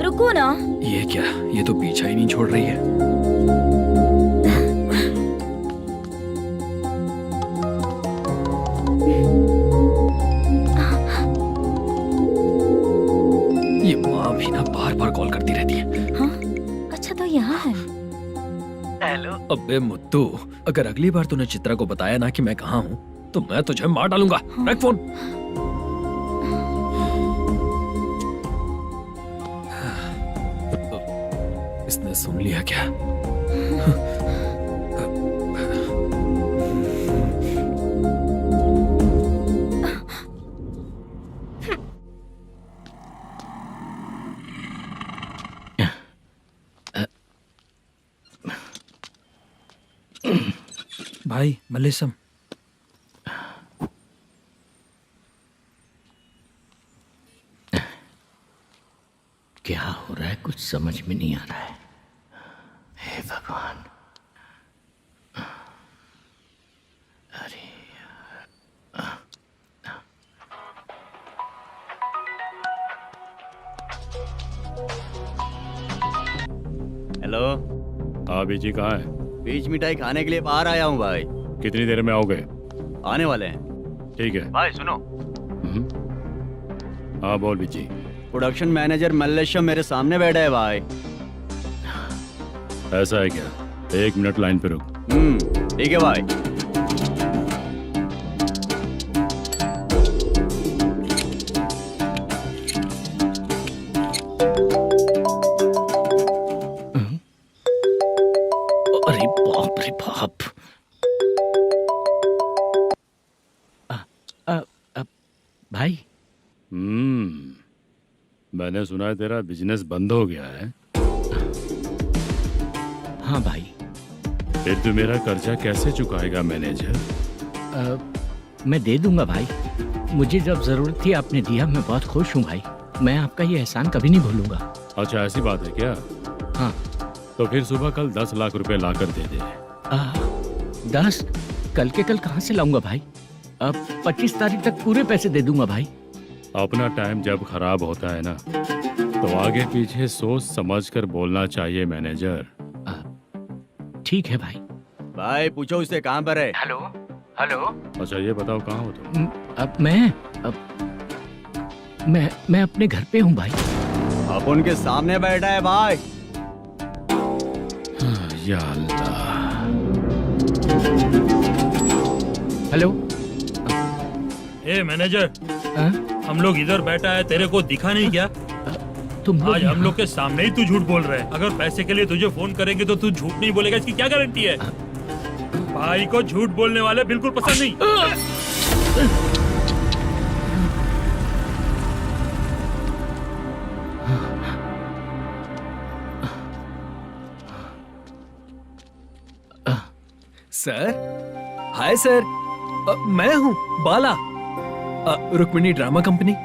रुको ना। ये क्या, ये तो पीछा ही नहीं छोड़ रही है। ये माँ भी ना बार बार कॉल करती रहती है। हाँ अच्छा तो यहाँ है। हेलो। अबे मुत्तू, अगर अगली बार तूने चित्रा को बताया ना कि मैं कहाँ हूँ तो मैं तुझे मार डालूंगा। रख फोन। इसने सुन लिया क्या? भाई मल्लेशम। क्या हो रहा है कुछ समझ में नहीं आ रहा है। हे भगवान। अरे हेलो। हाँ बीजी कहाँ है? बीच मिठाई खाने के लिए बाहर आया हूँ भाई। कितनी देर में आओगे? आने वाले हैं। ठीक है। भाई सुनो, हाँ बोल बीजी। प्रोडक्शन मैनेजर मल्लेशम मेरे सामने बैठा है भाई। ऐसा है क्या? 1 मिनट लाइन पे रुक। ठीक है भाई। अरे बाप रे बाप। भाई मैंने सुना है तेरा बिजनेस बंद हो गया है। हाँ भाई। फिर तू मेरा कर्जा कैसे चुकाएगा मैनेजर? मैं दे दूंगा भाई। मुझे जब जरूरत थी आपने दिया, मैं बहुत खुश हूँ भाई। मैं आपका ये एहसान कभी नहीं भूलूंगा। अच्छा ऐसी बात है क्या? हाँ। तो फिर सुबह कल 10 लाख रुपए लाकर दे दे। 10? कल के कल कहाँ से लाऊंगा भाई? अब 25 तारीख तक पूरे पैसे दे दूंगा भाई। अपना टाइम जब खराब होता है ना तो आगे पीछे सोच समझ कर बोलना चाहिए मैनेजर। ठीक है भाई। भाई पूछो उससे कहाँ पर है। Hello hello. अच्छा ये बताओ कहाँ हो तुम? अब मैं अपने घर पे हूँ भाई। अब उनके सामने बैठा है भाई। या अल्लाह। हेलो। ए मैनेजर, हाँ? हम लोग इधर बैठा है, तेरे को दिखा नहीं क्या? तुम आज हम लोग के सामने ही तू झूठ बोल रहा है। अगर पैसे के लिए तुझे फोन करेंगे तो तू झूठ नहीं बोलेगा, इसकी क्या गारंटी है? भाई को झूठ बोलने वाले बिल्कुल पसंद नहीं। सर, हाय सर, मैं हूँ Bala, Rukmini drama company.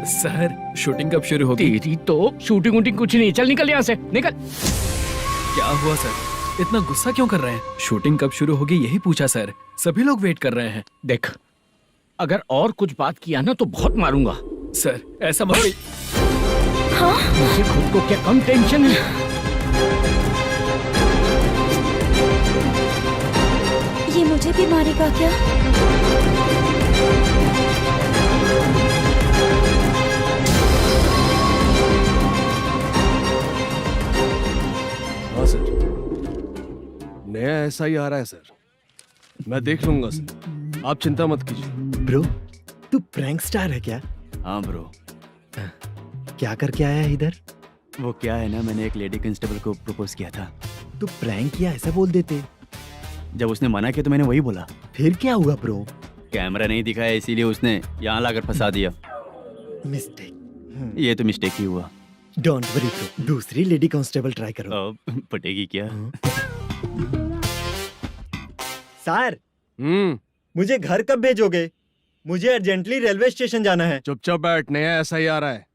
Sir shooting कब शुरू होगी? तेरी तो शूटिंग वूटिंग कुछ नहीं। चल निकल यहाँ से, निकल। क्या हुआ सर, इतना गुस्सा क्यों कर रहे हैं? शूटिंग कब शुरू होगी यही पूछा सर, सभी लोग वेट कर रहे हैं। देख, अगर और कुछ बात किया ना तो बहुत मारूंगा। सर ऐसा मत। हाँ? मुझे खुद को क्या कम टेंशन है? ये मुझे भी मारेगा क्या? हाँ सर, नया ऐसा ही आ रहा है सर। मैं देख लूंगा सर, आप चिंता मत कीजिए। ब्रो, तू प्रैंक स्टार है क्या? हाँ ब्रो। क्या करके आया है इधर? वो क्या है ना, मैंने एक लेडी कांस्टेबल को प्रपोज किया था। तू प्रैंक किया ऐसा बोल देते। जब उसने मना किया तो मैंने वही बोला। फिर क्या हुआ ब्रो? कैमरा नहीं दिखाया इसीलिए उसने यहाँ लाकर फंसा दिया। मिस्टेक। ये तो मिस्टेक ही हुआ। डोंट वरी ब्रो, दूसरी लेडी कांस्टेबल ट्राई करो। पटेगी क्या? सर, मुझे घर कब भेजोगे? मुझे अर्जेंटली रेलवे स्टेशन जाना है। चुपचाप बैठ, नया ऐसा ही आ रहा है,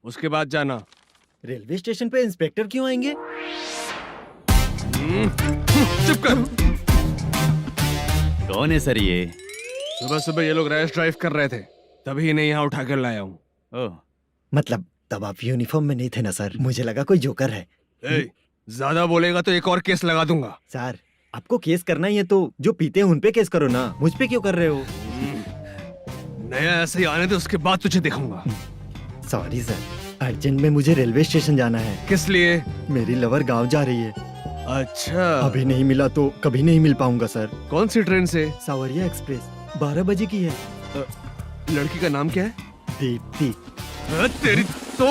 उसके बाद जाना। रेलवे स्टेशन पे इंस्पेक्टर क्यों आएंगे? चुप कर। कौन है सर ये? सुबह सुबह ये लोग रैश ड्राइव कर रहे थे, तभी इन्हें यहाँ उठा कर लाया हूँ। मतलब तब आप यूनिफॉर्म में नहीं थे ना सर, मुझे लगा कोई जोकर है। ज्यादा बोलेगा तो एक और केस लगा दूंगा। सर आपको केस करना ही है तो जो पीते हैं उन पे केस करो ना, मुझ पे क्यों कर रहे हो? नया ऐसे ही आने दे, उसके बाद तुझे दिखाऊंगा। सॉरी सर, अर्जेंट में मुझे रेलवे स्टेशन जाना है। किस लिए? मेरी लवर गांव जा रही है। अच्छा, अभी नहीं मिला तो कभी नहीं मिल पाऊंगा सर। कौन सी ट्रेन से? सावरिया एक्सप्रेस 12 बजे की है। लड़की का नाम क्या है? दीप्ति। तेरी तो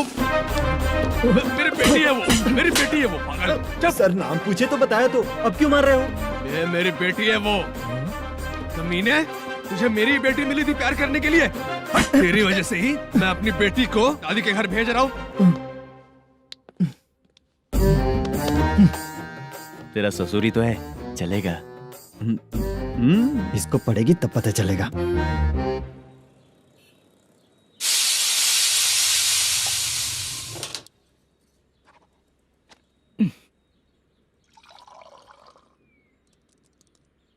मेरी बेटी है वो, मेरी बेटी है वो, पागल। सर नाम पूछे तो बताया तो अब क्यों मार रहे हो? ये मेरी बेटी है वो। कमीने, तुझे मेरी बेटी मिली थी प्यार करने के लिए। तेरी वजह से ही मैं अपनी बेटी को दादी के घर भेज रहा हूँ। तेरा ससुरी तो है, चलेगा। इसको पड़ेगी तब पता चलेगा।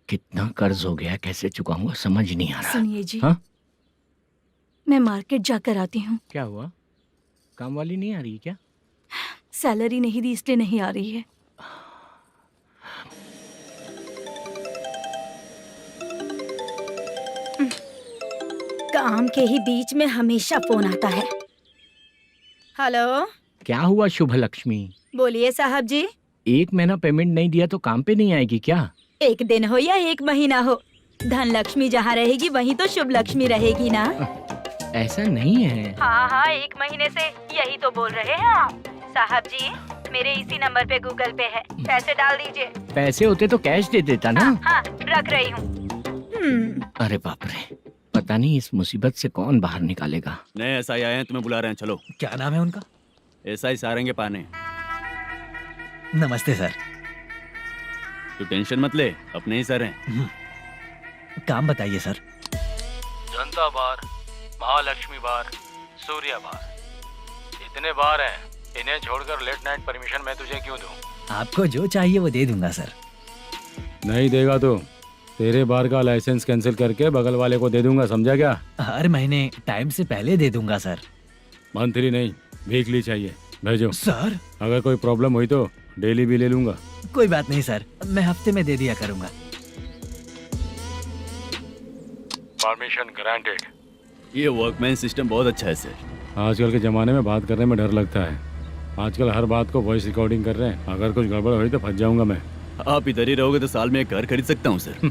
कितना कर्ज हो गया, कैसे चुकाऊंगा समझ नहीं आ रहा। सुनिए जी, हाँ? मैं मार्केट जाकर आती हूँ। क्या हुआ? काम वाली नहीं आ रही क्या? सैलरी नहीं दी इसलिए नहीं आ रही है। काम के ही बीच में हमेशा फोन आता है। हेलो, क्या हुआ शुभ लक्ष्मी? बोलिए साहब जी। 1 महीना पेमेंट नहीं दिया तो काम पे नहीं आएगी क्या? 1 दिन हो या 1 महीना हो, धन लक्ष्मी जहाँ रहेगी वहीं तो शुभ लक्ष्मी रहेगी ना। ऐसा नहीं है। हाँ हाँ, 1 महीने से यही तो बोल रहे हैं आप। साहब जी, मेरे इसी नंबर पे गूगल पे है, पैसे डाल दीजिए। पैसे होते तो कैश दे देता ना। हाँ, रख रही हूँ। अरे बाप रे, पता नहीं इस मुसीबत से कौन बाहर निकालेगा। नए एसआई आए हैं, तुम्हें बुला रहे हैं, चलो। क्या नाम है उनका? एसआई सारंगे पाने। नमस्ते सर। तू टेंशन मत ले, अपने ही सर हैं। काम बताइए सर। जनता बार, महालक्ष्मी बार, सूर्या बार, इतने बार हैं। इन्हें छोड़कर लेट नाइट परमिशन मैं तुझे क्यों दूं? आपको जो चाहिए वो दे दूंगा सर। नहीं देगा तो तेरे बार का लाइसेंस कैंसिल करके बगल वाले को दे दूंगा, समझा क्या? हर महीने टाइम से पहले दे दूंगा सर। मंथली नहीं, वीकली चाहिए, भेजो। सर अगर कोई प्रॉब्लम हुई तो डेली भी ले लूंगा। कोई बात नहीं सर, मैं हफ्ते में दे दिया करूंगा। Permission granted. ये वर्कमैन सिस्टम बहुत अच्छा है सर। आजकल के ज़माने में बात करने में डर लगता है। आजकल हर बात को वॉइस रिकॉर्डिंग कर रहे हैं। अगर कुछ गड़बड़ हुई तो फंस जाऊंगा मैं। आप इधर ही रहोगे तो साल में एक घर खरीद सकता हूँ सर।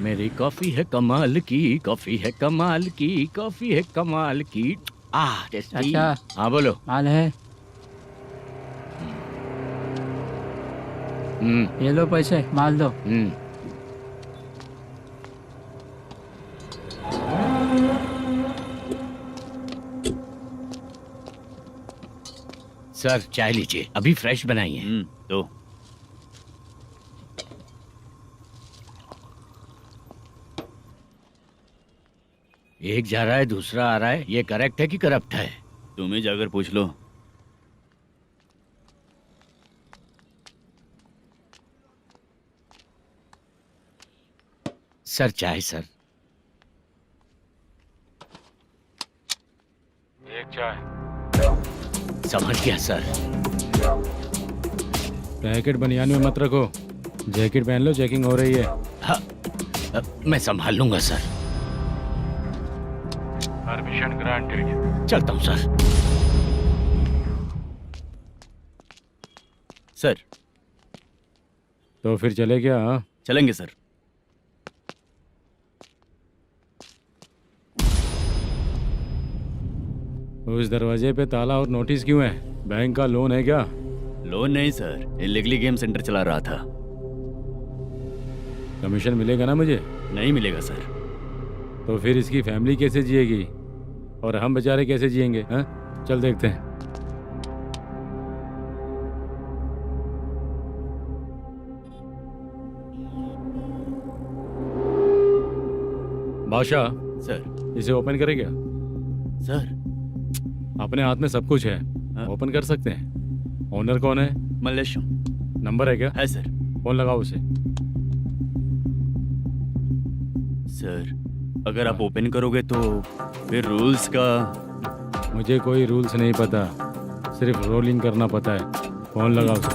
मेरी कॉफी है कमाल की, कॉफी है कमाल की, कॉफी है कमाल की। टेस्टी। अच्छा। हाँ बोलो। माल है, ये लो पैसे, माल दो। सर चाय लीजिए, अभी फ्रेश बनाई है। तो एक जा रहा है दूसरा आ रहा है, ये करेक्ट है कि करप्ट है? तुम ही जाकर पूछ लो। सर चाय सर। एक चाय। समझ गया सर। पैकेट बनियान में मत रखो, जैकेट पहन लो, चेकिंग हो रही है। हाँ, मैं संभाल लूंगा सर। Permission granted. चलता हूँ सर। सर तो फिर चले क्या? हाँ? चलेंगे सर। उस दरवाजे पे ताला और नोटिस क्यों है? बैंक का लोन है क्या? लोन नहीं सर, इलीगली गेम सेंटर चला रहा था। कमीशन मिलेगा ना मुझे? नहीं मिलेगा सर। तो फिर इसकी फैमिली कैसे जिएगी और हम बेचारे कैसे जिएंगे? हाँ, चल देखते हैं। बादशाह सर। इसे ओपन करे क्या? सर अपने हाथ में सब कुछ है, ओपन कर सकते हैं। ओनर कौन है? मल्लेशम। नंबर है क्या? है सर। फोन लगाओ उसे। सर अगर आप ओपन करोगे तो फिर रूल्स का मुझे कोई रूल्स नहीं पता, सिर्फ रोलिंग करना पता है। फोन लगाओ सर।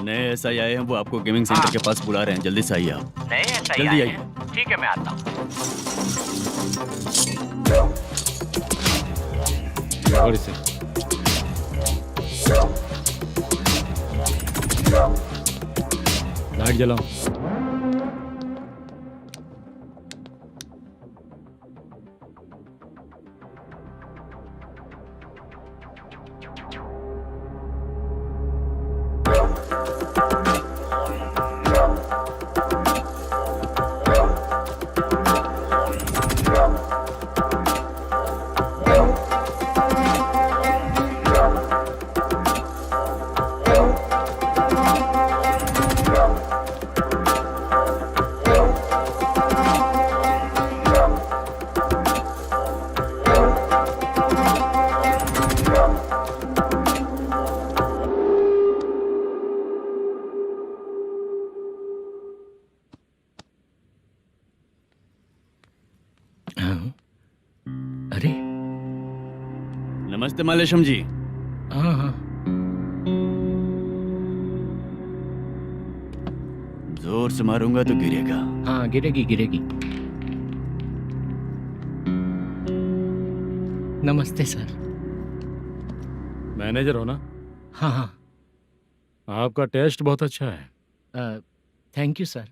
नए SI आए हैं, वो आपको गेमिंग सेंटर के पास बुला रहे हैं, जल्दी से आइए आप। नए ऐसा ही जल्दी आए आइए। हैं। ठीक है, मैं आता हूँ। और इसे लाइट जलाओ। अरे नमस्ते मालेशम जी। हाँ हाँ, जोर से मारूंगा तो गिरेगा। हाँ गिरेगी गिरेगी। नमस्ते सर। मैनेजर हो ना? हाँ हाँ। आपका टेस्ट बहुत अच्छा है। Thank you sir.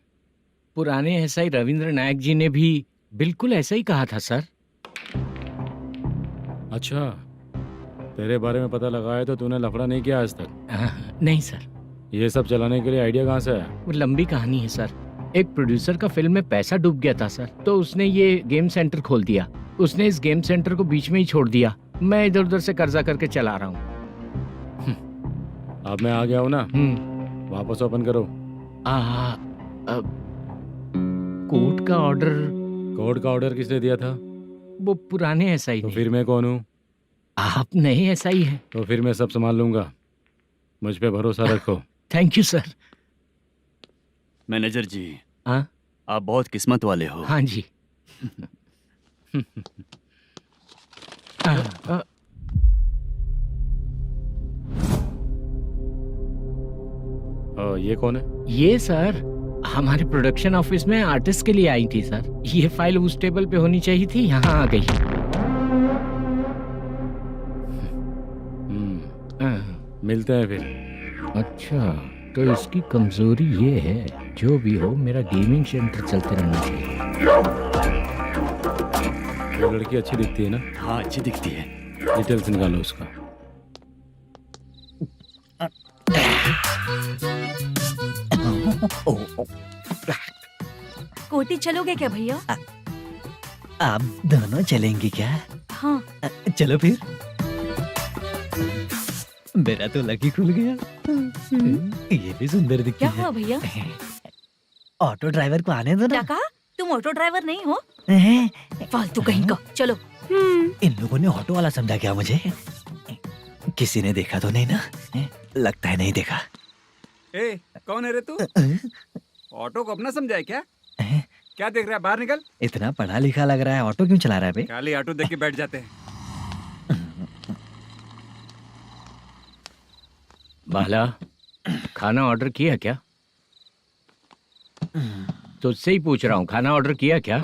पुराने SI रविंद्र नायक जी ने भी बिल्कुल ऐसा ही कहा था सर। अच्छा, तेरे बारे में पता लगा है तो तूने लफड़ा नहीं किया आज तक? नहीं सर। ये सब चलाने के लिए आइडिया कहाँ से आया? वो लंबी कहानी है सर। एक प्रोड्यूसर का फिल्म में पैसा डूब गया था सर, तो उसने ये गेम सेंटर खोल दिया। उसने इस गेम सेंटर को बीच में ही छोड़ दिया। मैं इधर उधर से कर्जा करके चला रहा हूँ। अब मैं आ गया हूँ ना, वापस ओपन करो। कोर्ट का ऑर्डर। कोर्ट का ऑर्डर किसने दिया था? वो पुराने SI तो ने। फिर मैं कौन हूँ? आप नए SI हैं। तो फिर मैं सब संभाल लूंगा, मुझ पे भरोसा रखो। Thank you sir. मैनेजर जी, हाँ आप बहुत किस्मत वाले हो। हाँ जी। ये कौन है? ये सर हमारे प्रोडक्शन ऑफिस में आर्टिस्ट के लिए आई थी सर। ये फाइल उस टेबल पे होनी चाहिए थी, यहाँ आ गई। मिलते हैं फिर। अच्छा, तो इसकी कमजोरी ये है, जो भी हो मेरा गेमिंग सेंटर चलते रहना चाहिए। वो लड़की अच्छी दिखती है ना? हाँ अच्छी दिखती है। डिटेल्स निकालो उसका। कोटी चलोगे क्या भैया? आप दोनों चलेंगे क्या? हाँ। चलो फिर। मेरा तो लकी खुल गया। ये भी सुंदर दिखती क्या है। हुआ भैया? ऑटो ड्राइवर को आने दो क्या ना। कहा? तुम ऑटो ड्राइवर नहीं हो? हैं? फालतू कहीं का। चलो। इन लोगों ने ऑटो वाला समझा क्या मुझे? किसी ने देखा तो नहीं ना? लगता है नहीं देखा। ए, कौन है रे तू? ऑटो को अपना समझा है क्या? क्या देख रहा है? बाहर निकल। इतना पढ़ा लिखा लग रहा है, ऑटो क्यों चला रहा है बे? खाली ऑटो देख के बैठ जाते हैं। बाला, खाना ऑर्डर किया क्या? तुझसे ही पूछ रहा हूँ, खाना ऑर्डर किया क्या?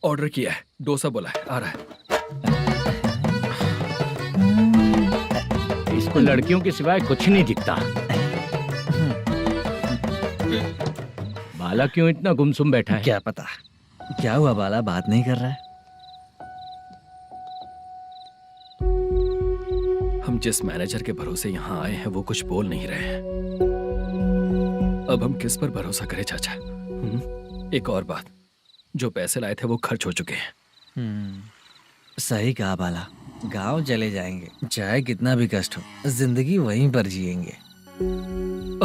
ऑर्डर किया है, डोसा बोला है, आ रहा है। इसको लड़कियों के सिवाय कुछ नहीं दिखता। बाला क्यों इतना गुमसुम बैठा है? क्या पता क्या हुआ, बाला बात नहीं कर रहा है। हम जिस मैनेजर के भरोसे यहाँ आए हैं वो कुछ बोल नहीं रहे हैं। अब हम किस पर भरोसा करें चाचा? एक और बात, जो पैसे लाए थे वो खर्च हो चुके हैं। सही कहा बाला, गांव चले जाएंगे, चाहे कितना भी कष्ट हो, जिंदगी वहीं पर जिएंगे।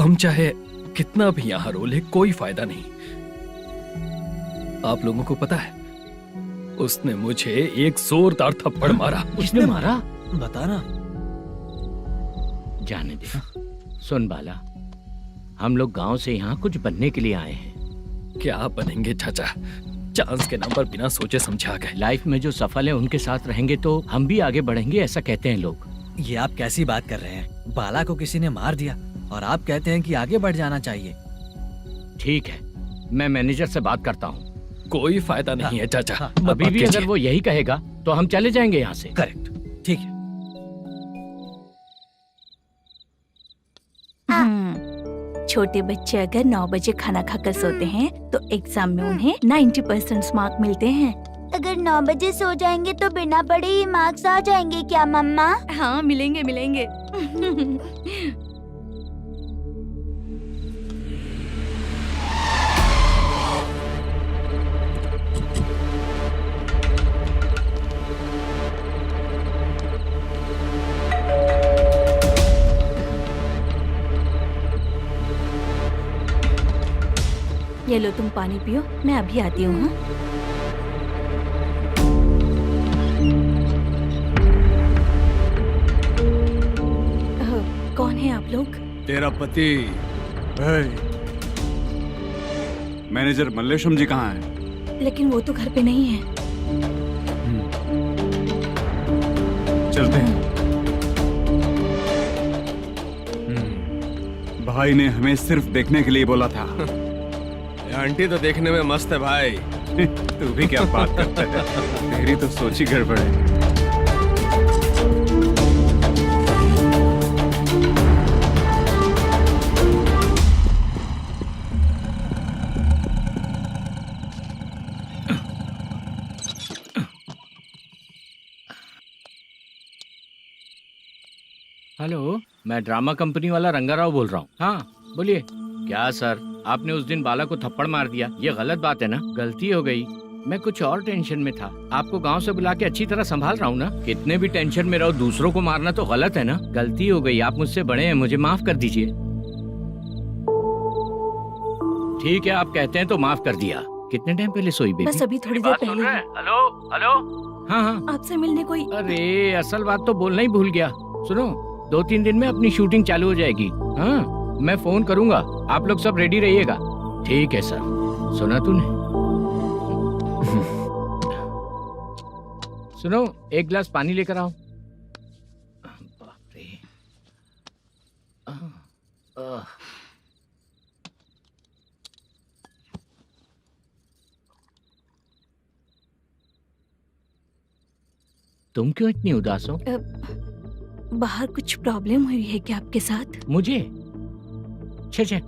हम चाहे कितना भी यहाँ रो ले, कोई फायदा नहीं। आप लोगों को पता है, उसने मुझे एक जोरदार थप्पड़ मारा। उसने मारा? बता ना। जाने दे। सुन बाला, हम लोग गांव से यहाँ कुछ बनने के लिए आए हैं। क्या बनेंगे चाचा? चांस के नाम पर बिना सोचे समझे आ गए। लाइफ में जो सफल है उनके साथ रहेंगे तो हम भी आगे बढ़ेंगे, ऐसा कहते हैं लोग। ये आप कैसी बात कर रहे हैं? बाला को किसी ने मार दिया और आप कहते हैं कि आगे बढ़ जाना चाहिए। ठीक है, मैं मैनेजर से बात करता हूँ। कोई फायदा नहीं है चाचा। अभी भी अगर वो यही कहेगा तो हम चले जाएंगे यहाँ से। करेक्ट, ठीक है। छोटे बच्चे अगर 9 बजे खाना खाकर सोते हैं तो एग्जाम में उन्हें 90% मार्क मिलते हैं। अगर 9 बजे सो जाएंगे तो बिना पढ़े ही मार्क्स आ जाएंगे क्या मम्मा? हाँ, मिलेंगे मिलेंगे। ये लो, तुम पानी पियो, मैं अभी आती हूँ। हाँ? कौन है आप लोग? तेरा पति। मैनेजर मल्लेशम जी कहाँ हैं? लेकिन वो तो घर पे नहीं है। चलते हैं। भाई ने हमें सिर्फ देखने के लिए बोला था। आंटी तो देखने में मस्त है भाई। तू भी क्या बात करता है? तेरी तो सोच ही गड़बड़ है। हेलो, मैं ड्रामा कंपनी वाला रंगाराव बोल रहा हूँ। हाँ बोलिए। क्या सर, आपने उस दिन बाला को थप्पड़ मार दिया, ये गलत बात है ना? गलती हो गई, मैं कुछ और टेंशन में था। आपको गांव से बुला के अच्छी तरह संभाल रहा हूँ ना। कितने भी टेंशन में रहो, दूसरों को मारना तो गलत है ना। गलती हो गई, आप मुझसे बड़े हैं, मुझे माफ कर दीजिए। ठीक है, आप कहते हैं तो माफ कर दिया। कितने टाइम पहले सोई बेबी? बस अभी थोड़ी देर पहले। Hello hello. हाँ हाँ, आपसे मिलने कोई। अरे असल बात तो बोलना ही भूल गया। सुनो, 2-3 दिन में अपनी शूटिंग चालू हो जाएगी। हाँ, मैं फोन करूंगा, आप लोग सब रेडी रहिएगा। ठीक है सर। सुना तूने? सुनो, एक गिलास पानी लेकर आओ। बाप रे। तुम क्यों इतनी उदास हो? बाहर कुछ प्रॉब्लम हुई है क्या आपके साथ? मुझे? छे,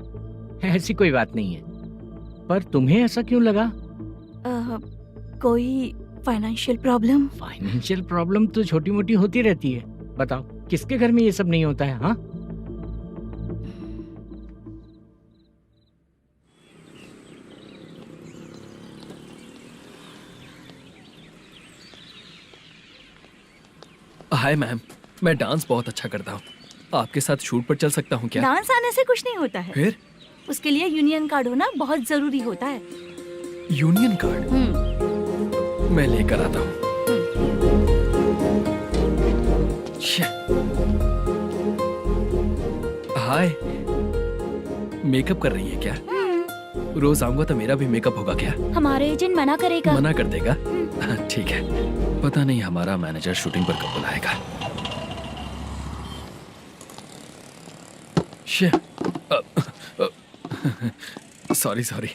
ऐसी कोई बात नहीं है। पर तुम्हें ऐसा क्यों लगा? कोई फाइनेंशियल प्रॉब्लम? फाइनेंशियल प्रॉब्लम तो छोटी मोटी होती रहती है। बताओ, किसके घर में ये सब नहीं होता है? हाँ, हाय मैम, मैं डांस बहुत अच्छा करता हूँ। आपके साथ शूट पर चल सकता हूँ क्या? डांस आने से कुछ नहीं होता है। फिर? उसके लिए यूनियन कार्ड होना बहुत जरूरी होता है। Union card? मैं लेकर आता हूँ। हाय, मेकअप कर रही है क्या? रोज आऊंगा तो मेरा भी मेकअप होगा क्या? हमारे एजेंट मना करेगा। मना कर देगा? ठीक है, पता नहीं हमारा मैनेजर शूटिंग पर कब बुलाएगा। सॉरी।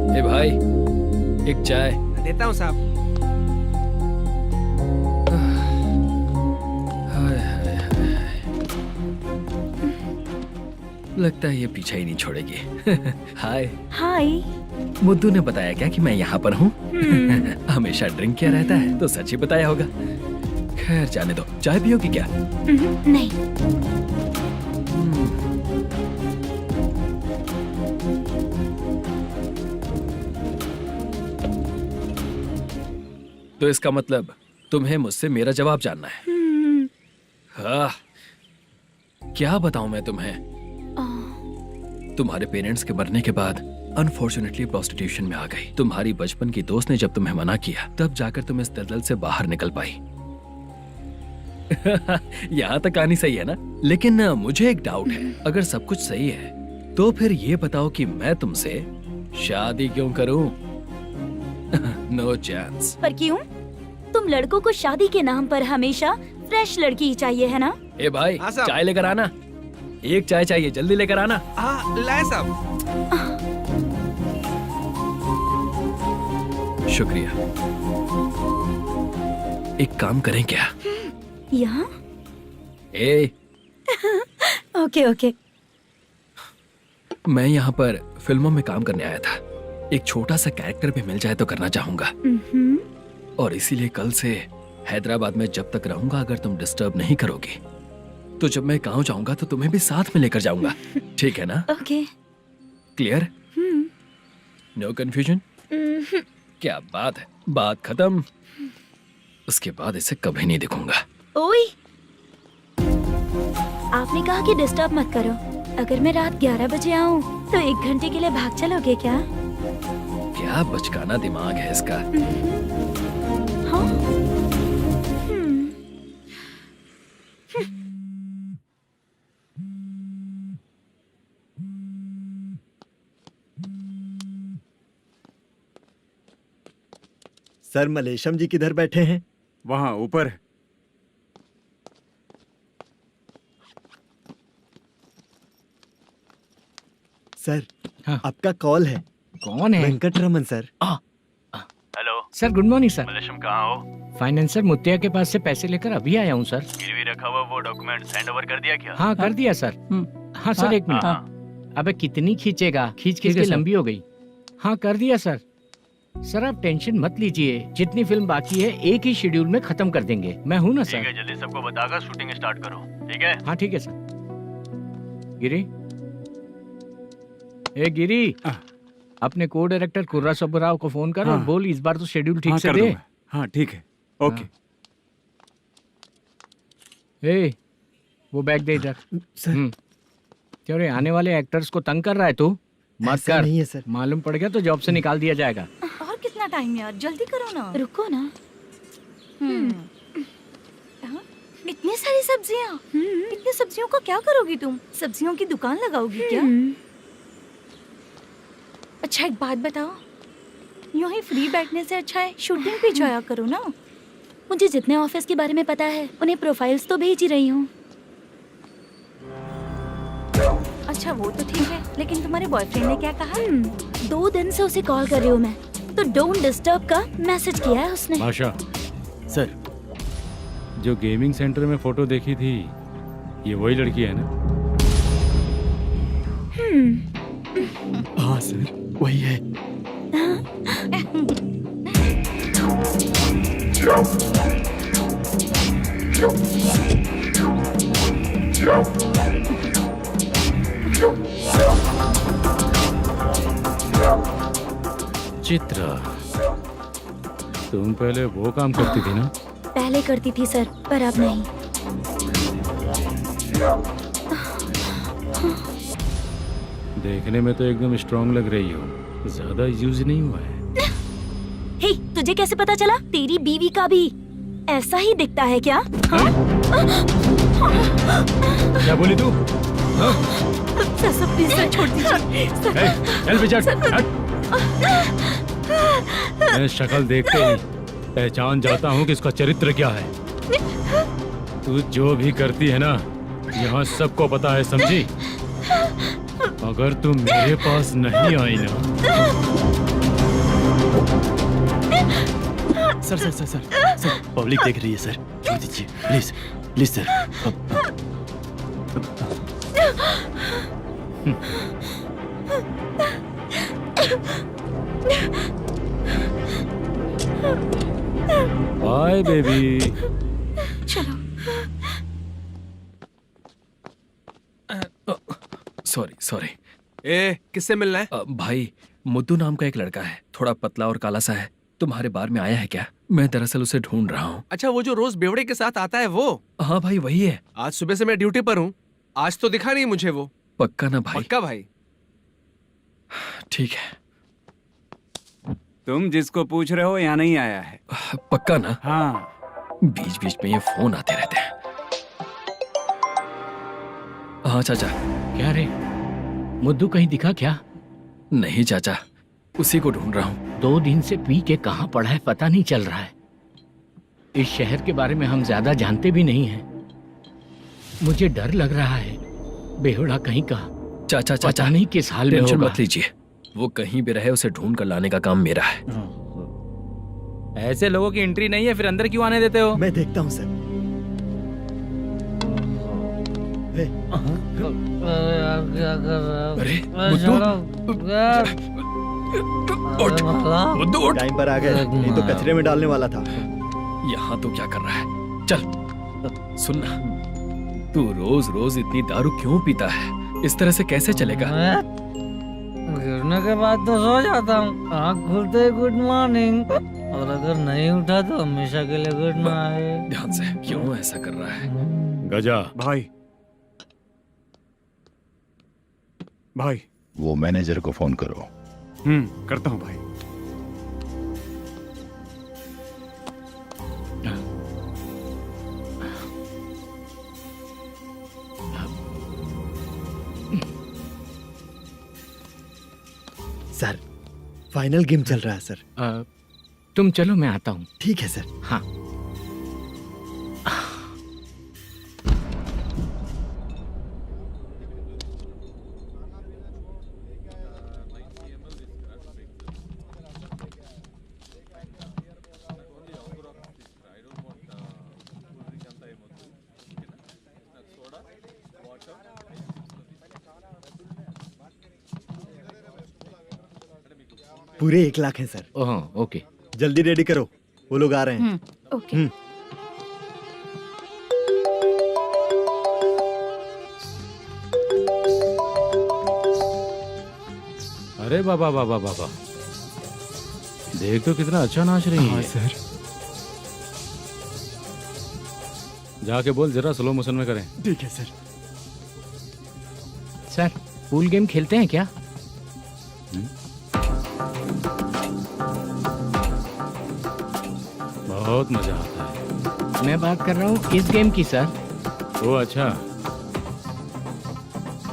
ए भाई, एक चाय। देता हूँ साहब। लगता है ये पीछा ही नहीं छोड़ेगी। हाय। हाय। मुद्दू ने बताया क्या कि मैं यहाँ पर हूँ? हमेशा ड्रिंक किया रहता है तो सच ही बताया होगा। खैर जाने दो, चाय पियोगी क्या? नहीं। तो इसका मतलब तुम्हें मुझसे मेरा जवाब जानना है? हाँ, क्या बताऊं मैं तुम्हें? तुम्हारे पेरेंट्स के मरने के बाद अनफॉर्चुनेटली प्रोस्टिट्यूशन में आ गई। तुम्हारी बचपन की दोस्त ने जब तुम्हें मना किया, तब जाकर तुम इस दलदल से बाहर निकल पाई। यहाँ तक कहानी सही है ना, लेकिन मुझे एक डाउट है। अगर सब कुछ सही है तो फिर ये बताओ कि मैं तुमसे शादी क्यों करूं? No chance. पर क्यों? तुम लड़कों को शादी के नाम पर हमेशा फ्रेश लड़की ही चाहिए है ना? ए भाई, हाँ साहब। चाय लेकर आना। एक चाय चाहिए, जल्दी लेकर आना। हाँ लाए साहब। शुक्रिया। एक काम करें क्या? यहाँ? ए, ओके ओके। मैं यहाँ पर फिल्मों में काम करने आया था। एक छोटा सा कैरेक्टर भी मिल जाए तो करना चाहूंगा, और इसीलिए कल से हैदराबाद में जब तक रहूंगा, अगर तुम डिस्टर्ब नहीं करोगी तो जब मैं गांव जाऊंगा तो तुम्हें भी साथ में लेकर जाऊंगा। ठीक है ना? ओके। क्लियर? No confusion? क्या बात है, बात खत्म। उसके बाद इसे कभी नहीं दिखूंगा। ओए, आपने कहा कि डिस्टर्ब मत करो। अगर मैं रात 11 बजे आऊँ तो 1 घंटे के लिए भाग चलोगे क्या? क्या बचकाना दिमाग है इसका। हाँ? सर, मलेशम जी किधर बैठे हैं? वहाँ ऊपर। सर, हाँ। आपका कॉल है। कौन है? Venkataraman sir. Hello sir good morning sir. Malesham कहाँ हो? फाइनेंसर मुत्तिया के पास से पैसे लेकर अभी आया हूँ सर। गिरवी रखा हुआ वो डॉक्यूमेंट सेंड ओवर कर दिया क्या? हाँ कर दिया सर। हाँ सर, 1 मिनट। अबे कितनी खींचेगा, खींच खींच के लंबी हो गई। हाँ कर दिया सर। सर आप टेंशन मत लीजिए, जितनी फिल्म बाकी है एक ही शेड्यूल में खत्म कर देंगे। मैं हूँ ना ठीक सर। है, जल्दी सबको बताकर शूटिंग स्टार्ट करो। ठीक है? हाँ ठीक है सर। गिरी, ए गिरी, अपने को डायरेक्टर कुर्रा सुब्बराव को फोन कर और बोल इस बार तो शेड्यूल ठीक से दे। हाँ ठीक है, ओके। ए, वो बैग दे इधर। सर, क्यों रे, आने वाले एक्टर्स को तंग कर रहा है तू? मत ऐसा कर। नहीं है सर। मालूम पड़ गया तो जॉब से निकाल दिया जाएगा। और कितना टाइम यार, जल्दी करो ना। रुको ना। हाँ? इतनी सारी सब्जियाँ। इतनी सब्जियों का क्या करोगी तुम? सब्जियों की दुकान लगाओगी क्या? अच्छा एक बात बताओ, यूं ही फ्री बैठने से अच्छा है शूटिंग पे जाया करो ना। मुझे जितने ऑफिस के बारे में पता है उन्हें प्रोफाइल्स तो भेज ही रही हूँ। अच्छा वो तो ठीक है, लेकिन तुम्हारे बॉयफ्रेंड ने क्या कहा? 2 दिन से उसे कॉल कर रही हूँ मैं, तो डोंट डिस्टर्ब का मैसेज किया है उसने। भाषा, सर, जो गेमिंग सेंटर में फोटो देखी थी, ये वही लड़की है ना? हाँ सर, वही है। चित्रा, तुम पहले वो काम करती थी ना? पहले करती थी सर, पर अब नहीं। देखने में तो एकदम स्ट्रांग लग रही हो, ज्यादा यूज नहीं हुआ है। हे, तुझे कैसे पता चला? तेरी बीवी का भी ऐसा ही दिखता है क्या? हाँ? क्या बोली तू? सर प्लीज सर, छोड़ दीजिए। चल बेटा, हट। मैं शक्ल देखते ही पहचान जाता हूँ कि इसका चरित्र क्या है। तू जो भी करती है ना, यहाँ सबको पता है, समझी? अगर तू मेरे पास नहीं आई ना। Sir sir sir sir sir, public देख रही है सर, छोड़ दीजिए please please sir. Bye baby. चलो। Sorry sorry. ए, किससे मिलना है? भाई, मुद्दू नाम का एक लड़का है, थोड़ा पतला और काला सा है। तुम्हारे बार में आया है क्या? मैं दरअसल उसे ढूंढ रहा हूँ। अच्छा, वो जो रोज बेवड़े के साथ आता है वो? हाँ भाई, वही है। आज सुबह से मैं ड्यूटी पर हूँ, आज तो दिखा नहीं मुझे वो। पक्का ना भाई? पक्का भाई। ठीक है। तुम जिसको पूछ रहे हो यहाँ नहीं आया है। पक्का ना? हाँ। बीच बीच में ये फोन आते रहते हैं। हाँ चाचा। क्या रे, मुद्दू कहीं दिखा क्या? नहीं चाचा, उसी को ढूंढ रहा हूँ। 2 दिन से पी के कहाँ पड़ा है पता नहीं चल रहा है। इस शहर के बारे में हम ज्यादा जानते भी नहीं हैं। मुझे डर लग रहा है, बेहुड़ा कहीं का। चाचा चाचा पता नहीं किस हाल में टेंशन होगा। मत लीजिए, वो कहीं भी रहे उसे ढूंढ कर लाने का काम मेरा है। ऐसे लोगों की एंट्री नहीं है, फिर अंदर क्यों आने देते हो? मैं देखता हूँ सर। अरे मुद्दू उठ। टाइम पर आ गए, नहीं तो कचरे में डालने वाला था। यहाँ तो क्या कर रहा है? चल सुनना, तू रोज रोज इतनी दारू क्यों पीता है? इस तरह से कैसे चलेगा? गिरने के बाद तो सो जाता हूँ, आँख खुलते ही गुड मॉर्निंग, और अगर नहीं उठा तो हमेशा के लिए गुड नाइट। ध्यान से, क्यों ऐसा कर रहा है? गजा भाई भाई वो मैनेजर को फोन करो। करता हूँ भाई। सर फाइनल गेम चल रहा है सर। तुम चलो, मैं आता हूँ। ठीक है सर। हाँ। पूरे 1 लाख हैं सर। ओह ओके, जल्दी रेडी करो, वो लोग आ रहे हैं। ओके। अरे बाबा बाबा बाबा, देख तो कितना अच्छा नाच रही है। सर जाके बोल जरा स्लो मोशन में करें। ठीक है सर। सर पूल गेम खेलते हैं क्या? बहुत मजा आता है। मैं बात कर रहा हूँ इस गेम की सर। ओ अच्छा,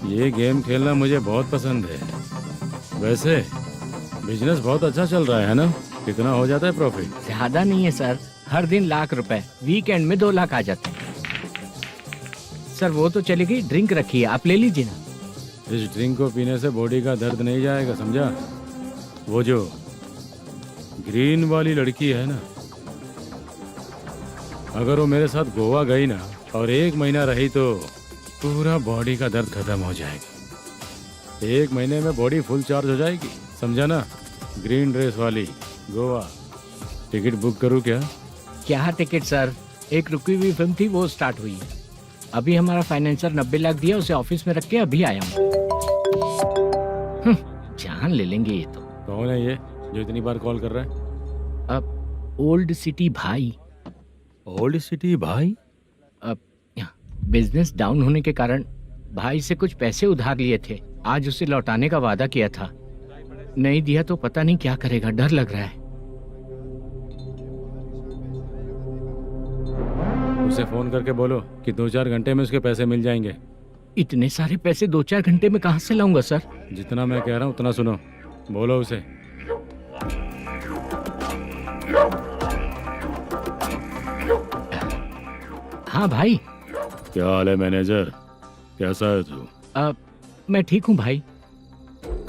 ये गेम खेलना मुझे बहुत पसंद है। वैसे बिजनेस बहुत अच्छा चल रहा है ना? कितना हो जाता है प्रॉफिट? ज्यादा नहीं है सर, हर दिन लाख रुपए, वीकेंड में 2 लाख आ जाते हैं। सर वो तो चलेगी, ड्रिंक रखी है, आप ले लीजिए ना। इस ड्रिंक को पीने से बॉडी का दर्द नहीं जाएगा, समझा? वो जो ग्रीन वाली लड़की है ना, अगर वो मेरे साथ गोवा गई ना और 1 महीना रही तो पूरा बॉडी का दर्द खत्म हो जाएगा। 1 महीने में बॉडी फुल चार्ज हो जाएगी, समझा ना? ग्रीन ड्रेस वाली गोवा। टिकट बुक करूँ क्या? क्या टिकट सर, एक रुकी हुई फिल्म थी, वो स्टार्ट हुई है। अभी हमारा फाइनेंसर 90 लाख दिया, उसे ऑफिस में रख के अभी आया हूँ। जान ले लेंगे ये तो। कौन है ये जो इतनी बार कॉल कर रहा है? अब ओल्ड सिटी भाई। ओल्ड सिटी भाई? अब बिजनेस डाउन होने के कारण भाई से कुछ पैसे उधार लिए थे, आज उसे लौटाने का वादा किया था। नहीं दिया तो पता नहीं क्या करेगा, डर लग रहा है। उसे फोन करके बोलो कि 2-4 घंटे में उसके पैसे मिल जाएंगे। इतने सारे पैसे 2-4 घंटे में कहाँ से लाऊंगा सर? जितना मैं कह रहा हूँ उतना सुनो, बोलो उसे। हाँ भाई। क्या हाल है मैनेजर, कैसा है तू? मैं ठीक हूँ भाई।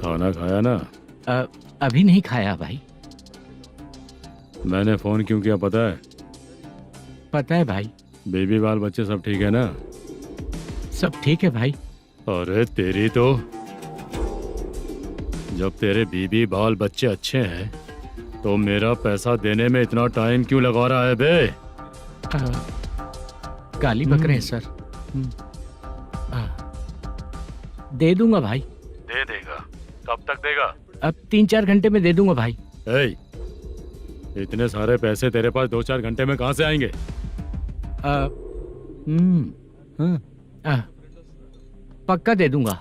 खाना खाया ना? अभी नहीं खाया भाई। मैंने फोन क्यों किया पता है? पता है भाई। बेबी बाल बच्चे सब ठीक है ना? सब ठीक है भाई। अरे तेरी तो, जब तेरे बीबी बाल बच्चे अच्छे हैं तो मेरा पैसा देने में इतना टाइम क्यों लगा रहा है बे? गाली बक रहे हैं सर। दे दूंगा भाई। दे देगा? कब तक देगा? अब 3-4 घंटे में दे दूंगा भाई। इतने सारे पैसे तेरे पास 2-4 घंटे में कहाँ से आएंगे? पक्का दे दूंगा।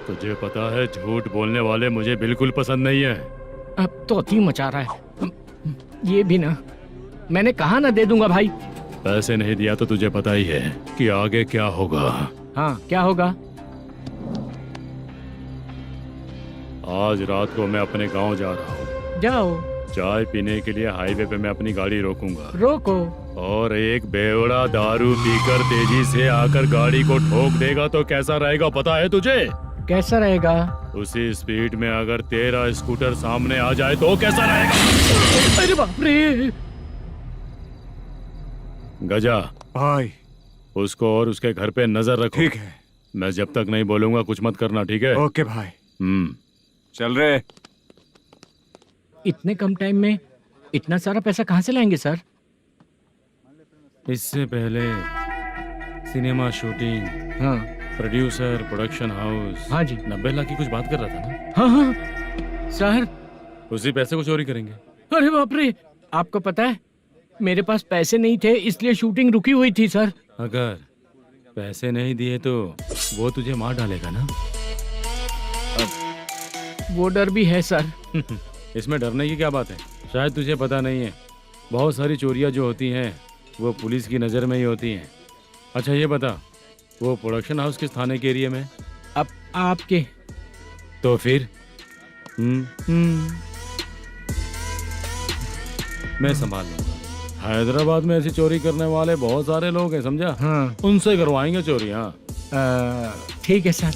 तुझे पता है झूठ बोलने वाले मुझे बिल्कुल पसंद नहीं है। अब तोती मचा रहा है ये भी ना। मैंने कहा ना दे दूंगा भाई। पैसे नहीं दिया तो तुझे पता ही है कि आगे क्या होगा। हाँ क्या होगा? आज रात को मैं अपने गांव जा रहा हूँ। जाओ। चाय पीने के लिए हाईवे पे मैं अपनी गाड़ी रोकूंगा। रोको। और एक बेवड़ा दारू पीकर तेजी से आकर गाड़ी को ठोक देगा तो कैसा रहेगा पता है तुझे? कैसा रहेगा? उसी स्पीड में अगर तेरा स्कूटर सामने आ जाए तो कैसा रहेगा? अरे बाप रे। गजा भाई, उसको और उसके घर पे नजर रखो। ठीक है। मैं जब तक नहीं बोलूंगा कुछ मत करना, ठीक है? ओके भाई। चल रहे। इतने कम टाइम में इतना सारा पैसा कहाँ से लाएंगे सर? इससे पहले सिनेमा शूटिंग, हाँ, प्रोड्यूसर, प्रोडक्शन हाउस, हाँ जी, 90 लाख की कुछ बात कर रहा था ना? हाँ हाँ सर। उसी पैसे को चोरी करेंगे। अरे बाप रे, आपको पता है मेरे पास पैसे नहीं थे इसलिए शूटिंग रुकी हुई थी सर। अगर पैसे नहीं दिए तो वो तुझे मार डालेगा ना? वो डर भी है सर। इसमें डरने की क्या बात है? शायद तुझे पता नहीं है, बहुत सारी चोरियां जो होती हैं वो पुलिस की नज़र में ही होती हैं। अच्छा ये बता, वो प्रोडक्शन हाउस किस थाने के एरिया में? अब आपके। तो फिर मैं संभाल लूंगा। हैदराबाद में ऐसी चोरी करने वाले बहुत सारे लोग हैं, समझा? हाँ। उनसे करवाएंगे चोरी। हाँ ठीक है सर।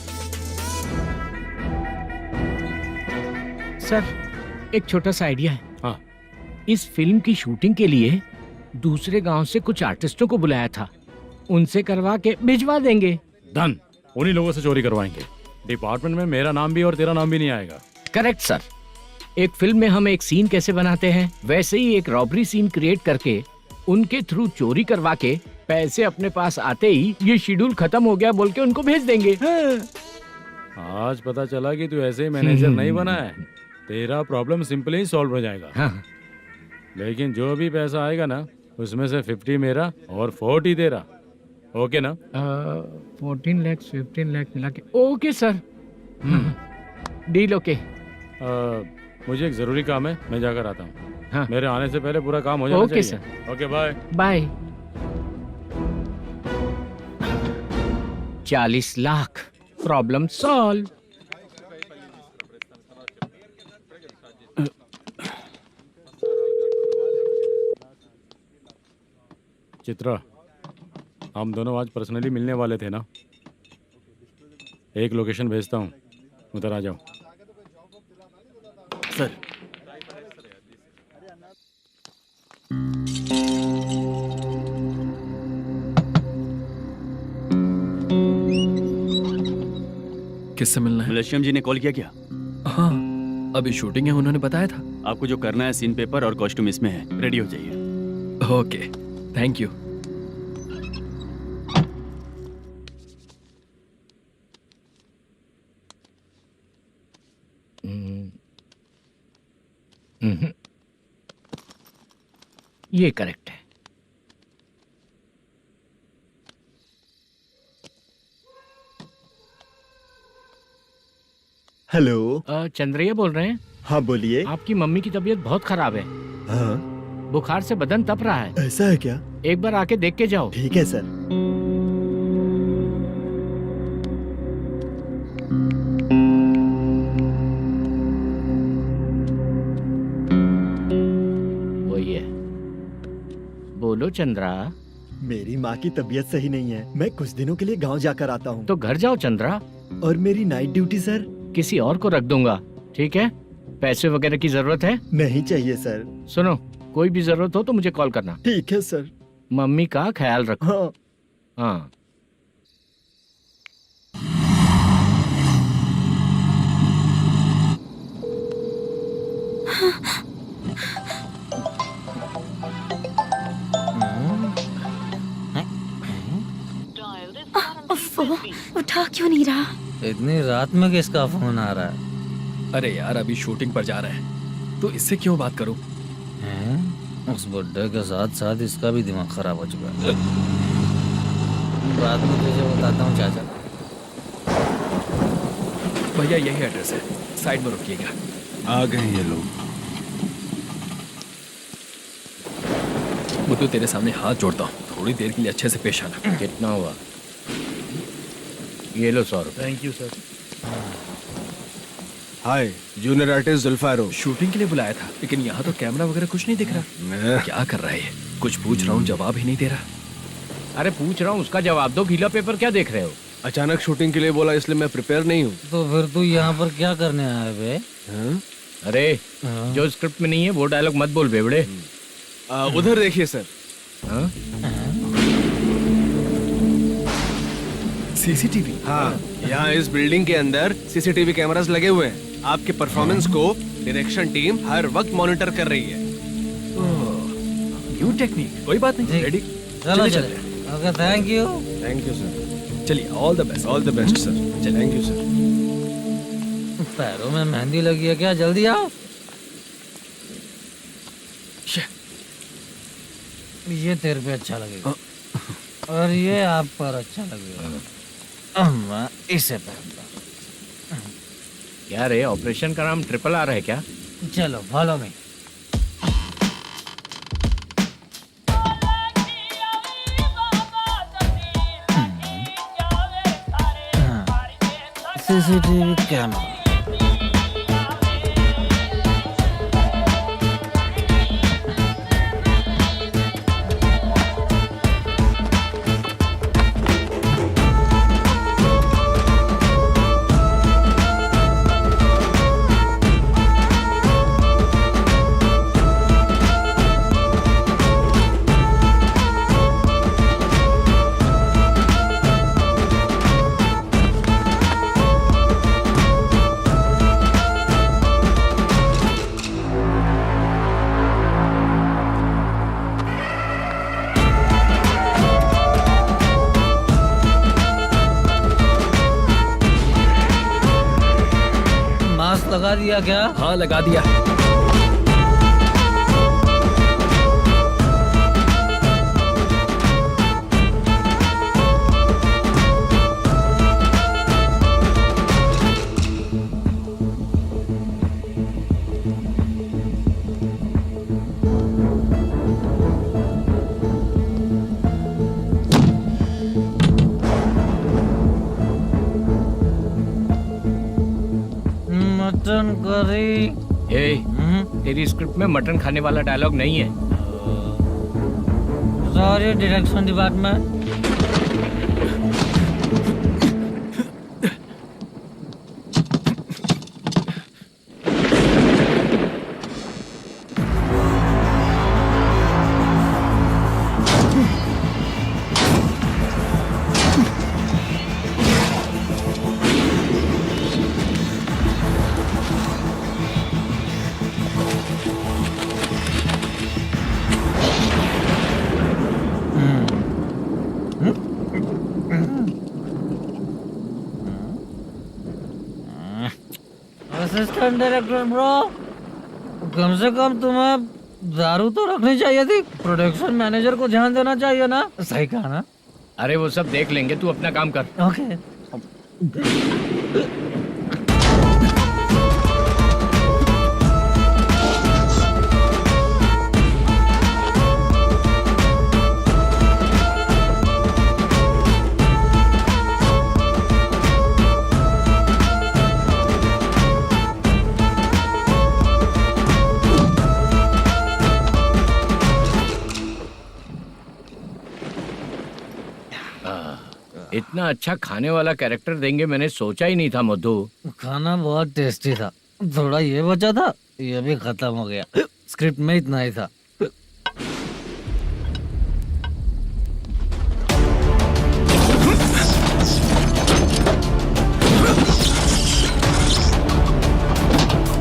सर एक छोटा सा आइडिया है। हाँ। इस फिल्म की शूटिंग के लिए दूसरे गांव से कुछ आर्टिस्टों को बुलाया था, उनसे करवा के भिजवा देंगे। डन, उन्हीं लोगों से चोरी करवाएंगे। डिपार्टमेंट में मेरा नाम भी और तेरा नाम भी नहीं आएगा। Correct sir. एक फिल्म में हम एक सीन कैसे बनाते हैं वैसे ही एक रॉबरी सीन क्रिएट करके उनके थ्रू चोरी करवा के पैसे अपने पास आते ही ये शेड्यूल खत्म हो गया बोल के उनको भेज देंगे। आज पता चला कि तू ऐसे ही मैनेजर नहीं बना है। तेरा प्रॉब्लम सिंपली ही सॉल्व हो जाएगा। हाँ। लेकिन जो भी पैसा आएगा ना उसमें से 50 मेरा और 40 तेरा। ओके ना? 14 लाख 15 लाख मिला के। Okay sir. Deal okay. मुझे एक जरूरी काम है, मैं जाकर आता हूँ। हाँ। मेरे आने से पहले पूरा काम हो जाना ओके चाहिए। Sir. Okay bye. Bye. 40 lakh, problem solve. Chitra, हम दोनों आज पर्सनली मिलने वाले थे ना? एक लोकेशन भेजता हूँ, उधर आ जाओ। सर। किससे मिलना है? मलेशियम जी ने कॉल किया क्या? हाँ, अभी शूटिंग है, उन्होंने बताया था। आपको जो करना है, सीन पेपर और कॉस्ट्यूम इसमें है, रेडी हो जाइए। Okay, thank you. ये करेक्ट है। हेलो। चंद्रैया बोल रहे हैं? हाँ बोलिए। आपकी मम्मी की तबीयत बहुत खराब है। हाँ। बुखार से बदन तप रहा है। ऐसा है क्या? एक बार आके देख के जाओ। ठीक है सर। वही है। बोलो चंद्रा। मेरी माँ की तबीयत सही नहीं है, मैं कुछ दिनों के लिए गांव जाकर आता हूँ। तो घर जाओ चंद्रा। और मेरी नाइट ड्यूटी सर? किसी और को रख दूंगा, ठीक है? पैसे वगैरह की जरूरत है? नहीं चाहिए सर। सुनो, कोई भी जरूरत हो तो मुझे कॉल करना। ठीक है सर। मम्मी का ख्याल रखो। हाँ। हाँ। उठा क्यों नहीं रहा? इतनी रात में किसका फोन आ रहा है? अरे यार, अभी शूटिंग पर जा रहे हैं तो इससे क्यों बात करूं? उस बुड्ढे के साथ साथ इसका भी दिमाग खराब हो चुका है। रात में तुझे बताता हूँ चाचा। भैया यही एड्रेस है, साइड में रुकिएगा। आ गए ये लोग। बुद्धू, तेरे सामने हाथ जोड़ता हूँ, थोड़ी देर के लिए अच्छे से पेश आना। कितना हुआ? ये लो 100 रुपए। Thank you sir. Hi, junior artist Zulfar हूँ। शूटिंग के लिए बुलाया था, लेकिन यहाँ तो कैमरा वगैरह कुछ नहीं दिख रहा। क्या कर रहा है ये? कुछ पूछ रहा हूँ, जवाब ही नहीं दे रहा। अरे पूछ रहा हूँ, उसका जवाब दो। गीला पेपर क्या देख रहे हो? अचानक शूटिंग के लिए बोला, इसलिए मैं प्रिपेयर नहीं हूँ। तो फिर तू यहाँ पर क्या करने आया बे? अरे जो स्क्रिप्ट में नहीं है वो डायलॉग मत बोल बेवड़े। उधर देखिए सर। सीसीटीवी? हाँ, यहाँ इस बिल्डिंग के अंदर सीसीटीवी कैमरास लगे हुए हैं। आपके परफॉर्मेंस को डायरेक्शन टीम हर वक्त मॉनिटर कर रही है। न्यू टेक्निक, कोई बात नहीं। रेडी? चलो चले। Okay, thank you sir. चलिए, all the best. All the best sir. Thank you sir. पैरों में मेहंदी लगी है क्या? जल्दी आओ। ये तेरे पे अच्छा लगेगा और ये आप पर अच्छा लगेगा। मैं इसे पहनता। क्या रे, ऑपरेशन का नाम ट्रिपल आर है क्या? चलो फॉलो मी। CCTV camera. लगा दिया क्या? हाँ, लगा दिया। Mutton curry. तेरी स्क्रिप्ट में मटन खाने वाला डायलॉग नहीं है। Sorry direction department. Assistant director bro, कम से कम तुम्हें दारू तो रखनी चाहिए थी। प्रोडक्शन मैनेजर को ध्यान देना चाहिए ना। सही कहा ना? अरे वो सब देख लेंगे, तू अपना काम कर। ओके। इतना अच्छा खाने वाला कैरेक्टर देंगे मैंने सोचा ही नहीं था मधु। खाना बहुत टेस्टी था। थोड़ा ये बचा था, ये भी खत्म हो गया। स्क्रिप्ट में इतना ही था।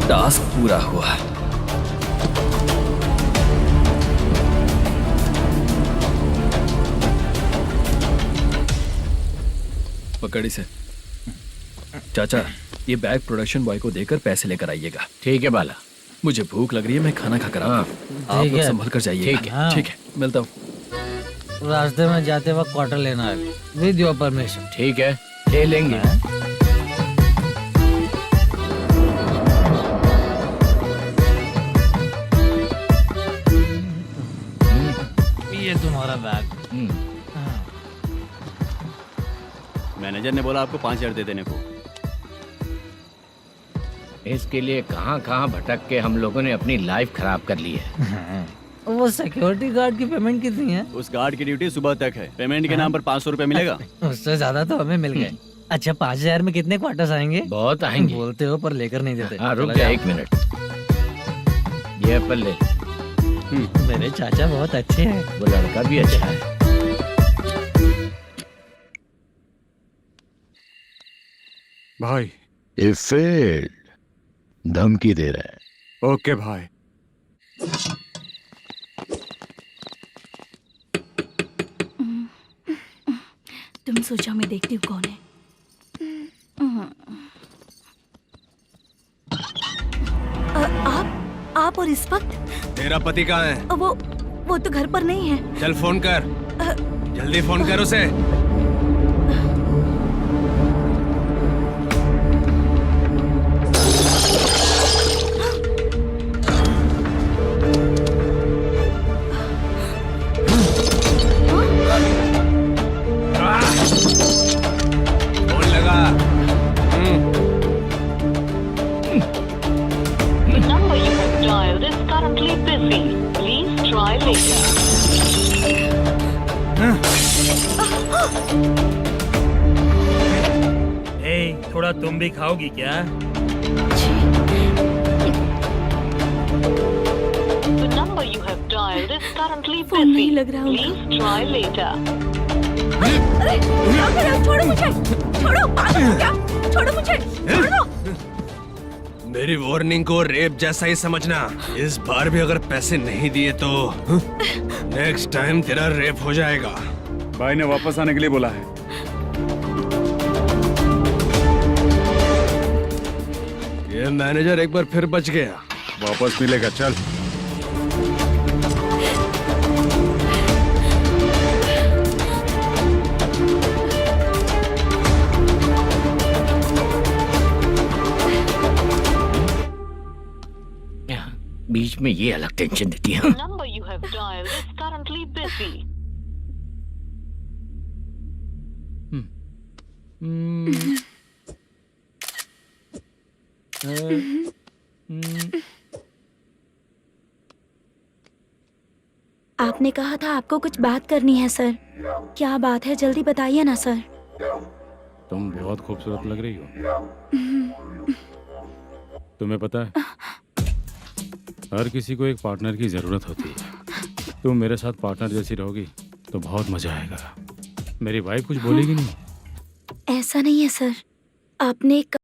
टास्क पूरा हुआ। पकड़ी से। चाचा, ये बैग प्रोडक्शन बॉय को देकर पैसे लेकर आइएगा। ठीक है बाला। मुझे भूख लग रही है, मैं खाना खाकर आता हूँ। आप लोग संभल कर जाइए। ठीक है। ठीक है, मिलता हूँ। रास्ते में जाते वक्त क्वार्टर लेना है, विद योर परमिशन। ठीक है, ले लेंगे। ये तुम्हारा बैग। मैनेजर ने बोला आपको 5,000 दे देने को। इसके लिए कहाँ कहाँ भटक के हम लोगों ने अपनी लाइफ खराब कर ली है। वो सिक्योरिटी गार्ड की पेमेंट कितनी है? उस गार्ड की ड्यूटी सुबह तक है। पेमेंट के नाम पर 500 रुपए मिलेगा। उससे ज्यादा तो हमें मिल गए। अच्छा 5000 में कितने क्वार्टर्स आएंगे? बहुत आएंगे। बोलते हो पर लेकर नहीं देते। हाँ रुक जा 1 मिनट, ये एप्पल ले। मेरे चाचा बहुत अच्छे हैं। वो लड़का भी अच्छा है। भाई ये फेल्ड, धमकी दे रहा है। ओके भाई। तुम सोचा मैं देखती हूँ कौन है। आप और इस वक्त तेरा पति कहाँ है? वो तो घर पर नहीं है। चल फोन कर, जल्दी फोन कर उसे। फोन लगा। number you have dialed is currently busy. Please try later. थोड़ा तुम भी खाओगी क्या? The number you have dialed is currently phone नहीं busy. लग रहा Please try later. अरे क्या कर रहे हो? छोड़ो मुझे, छोड़ो, पागल हो क्या? छोड़ो मुझे, छोड़ो। मेरी वार्निंग को रेप जैसा ही समझना। इस बार भी अगर पैसे नहीं दिए तो नेक्स्ट टाइम तेरा रेप हो जाएगा। भाई ने वापस आने के लिए बोला है। ये मैनेजर एक बार फिर बच गया। वापस मिलेगा, चल। बीच में ये अलग टेंशन देती है। The number you have dialed is currently busy. आपने कहा था आपको कुछ बात करनी है सर। क्या बात है, जल्दी बताइए ना सर। तुम बहुत खूबसूरत लग रही हो। तुम्हें पता है, हर किसी को एक पार्टनर की जरूरत होती है। तुम मेरे साथ पार्टनर जैसी रहोगी तो बहुत मजा आएगा। मेरी वाइफ कुछ बोलेगी नहीं? ऐसा नहीं है सर, आपने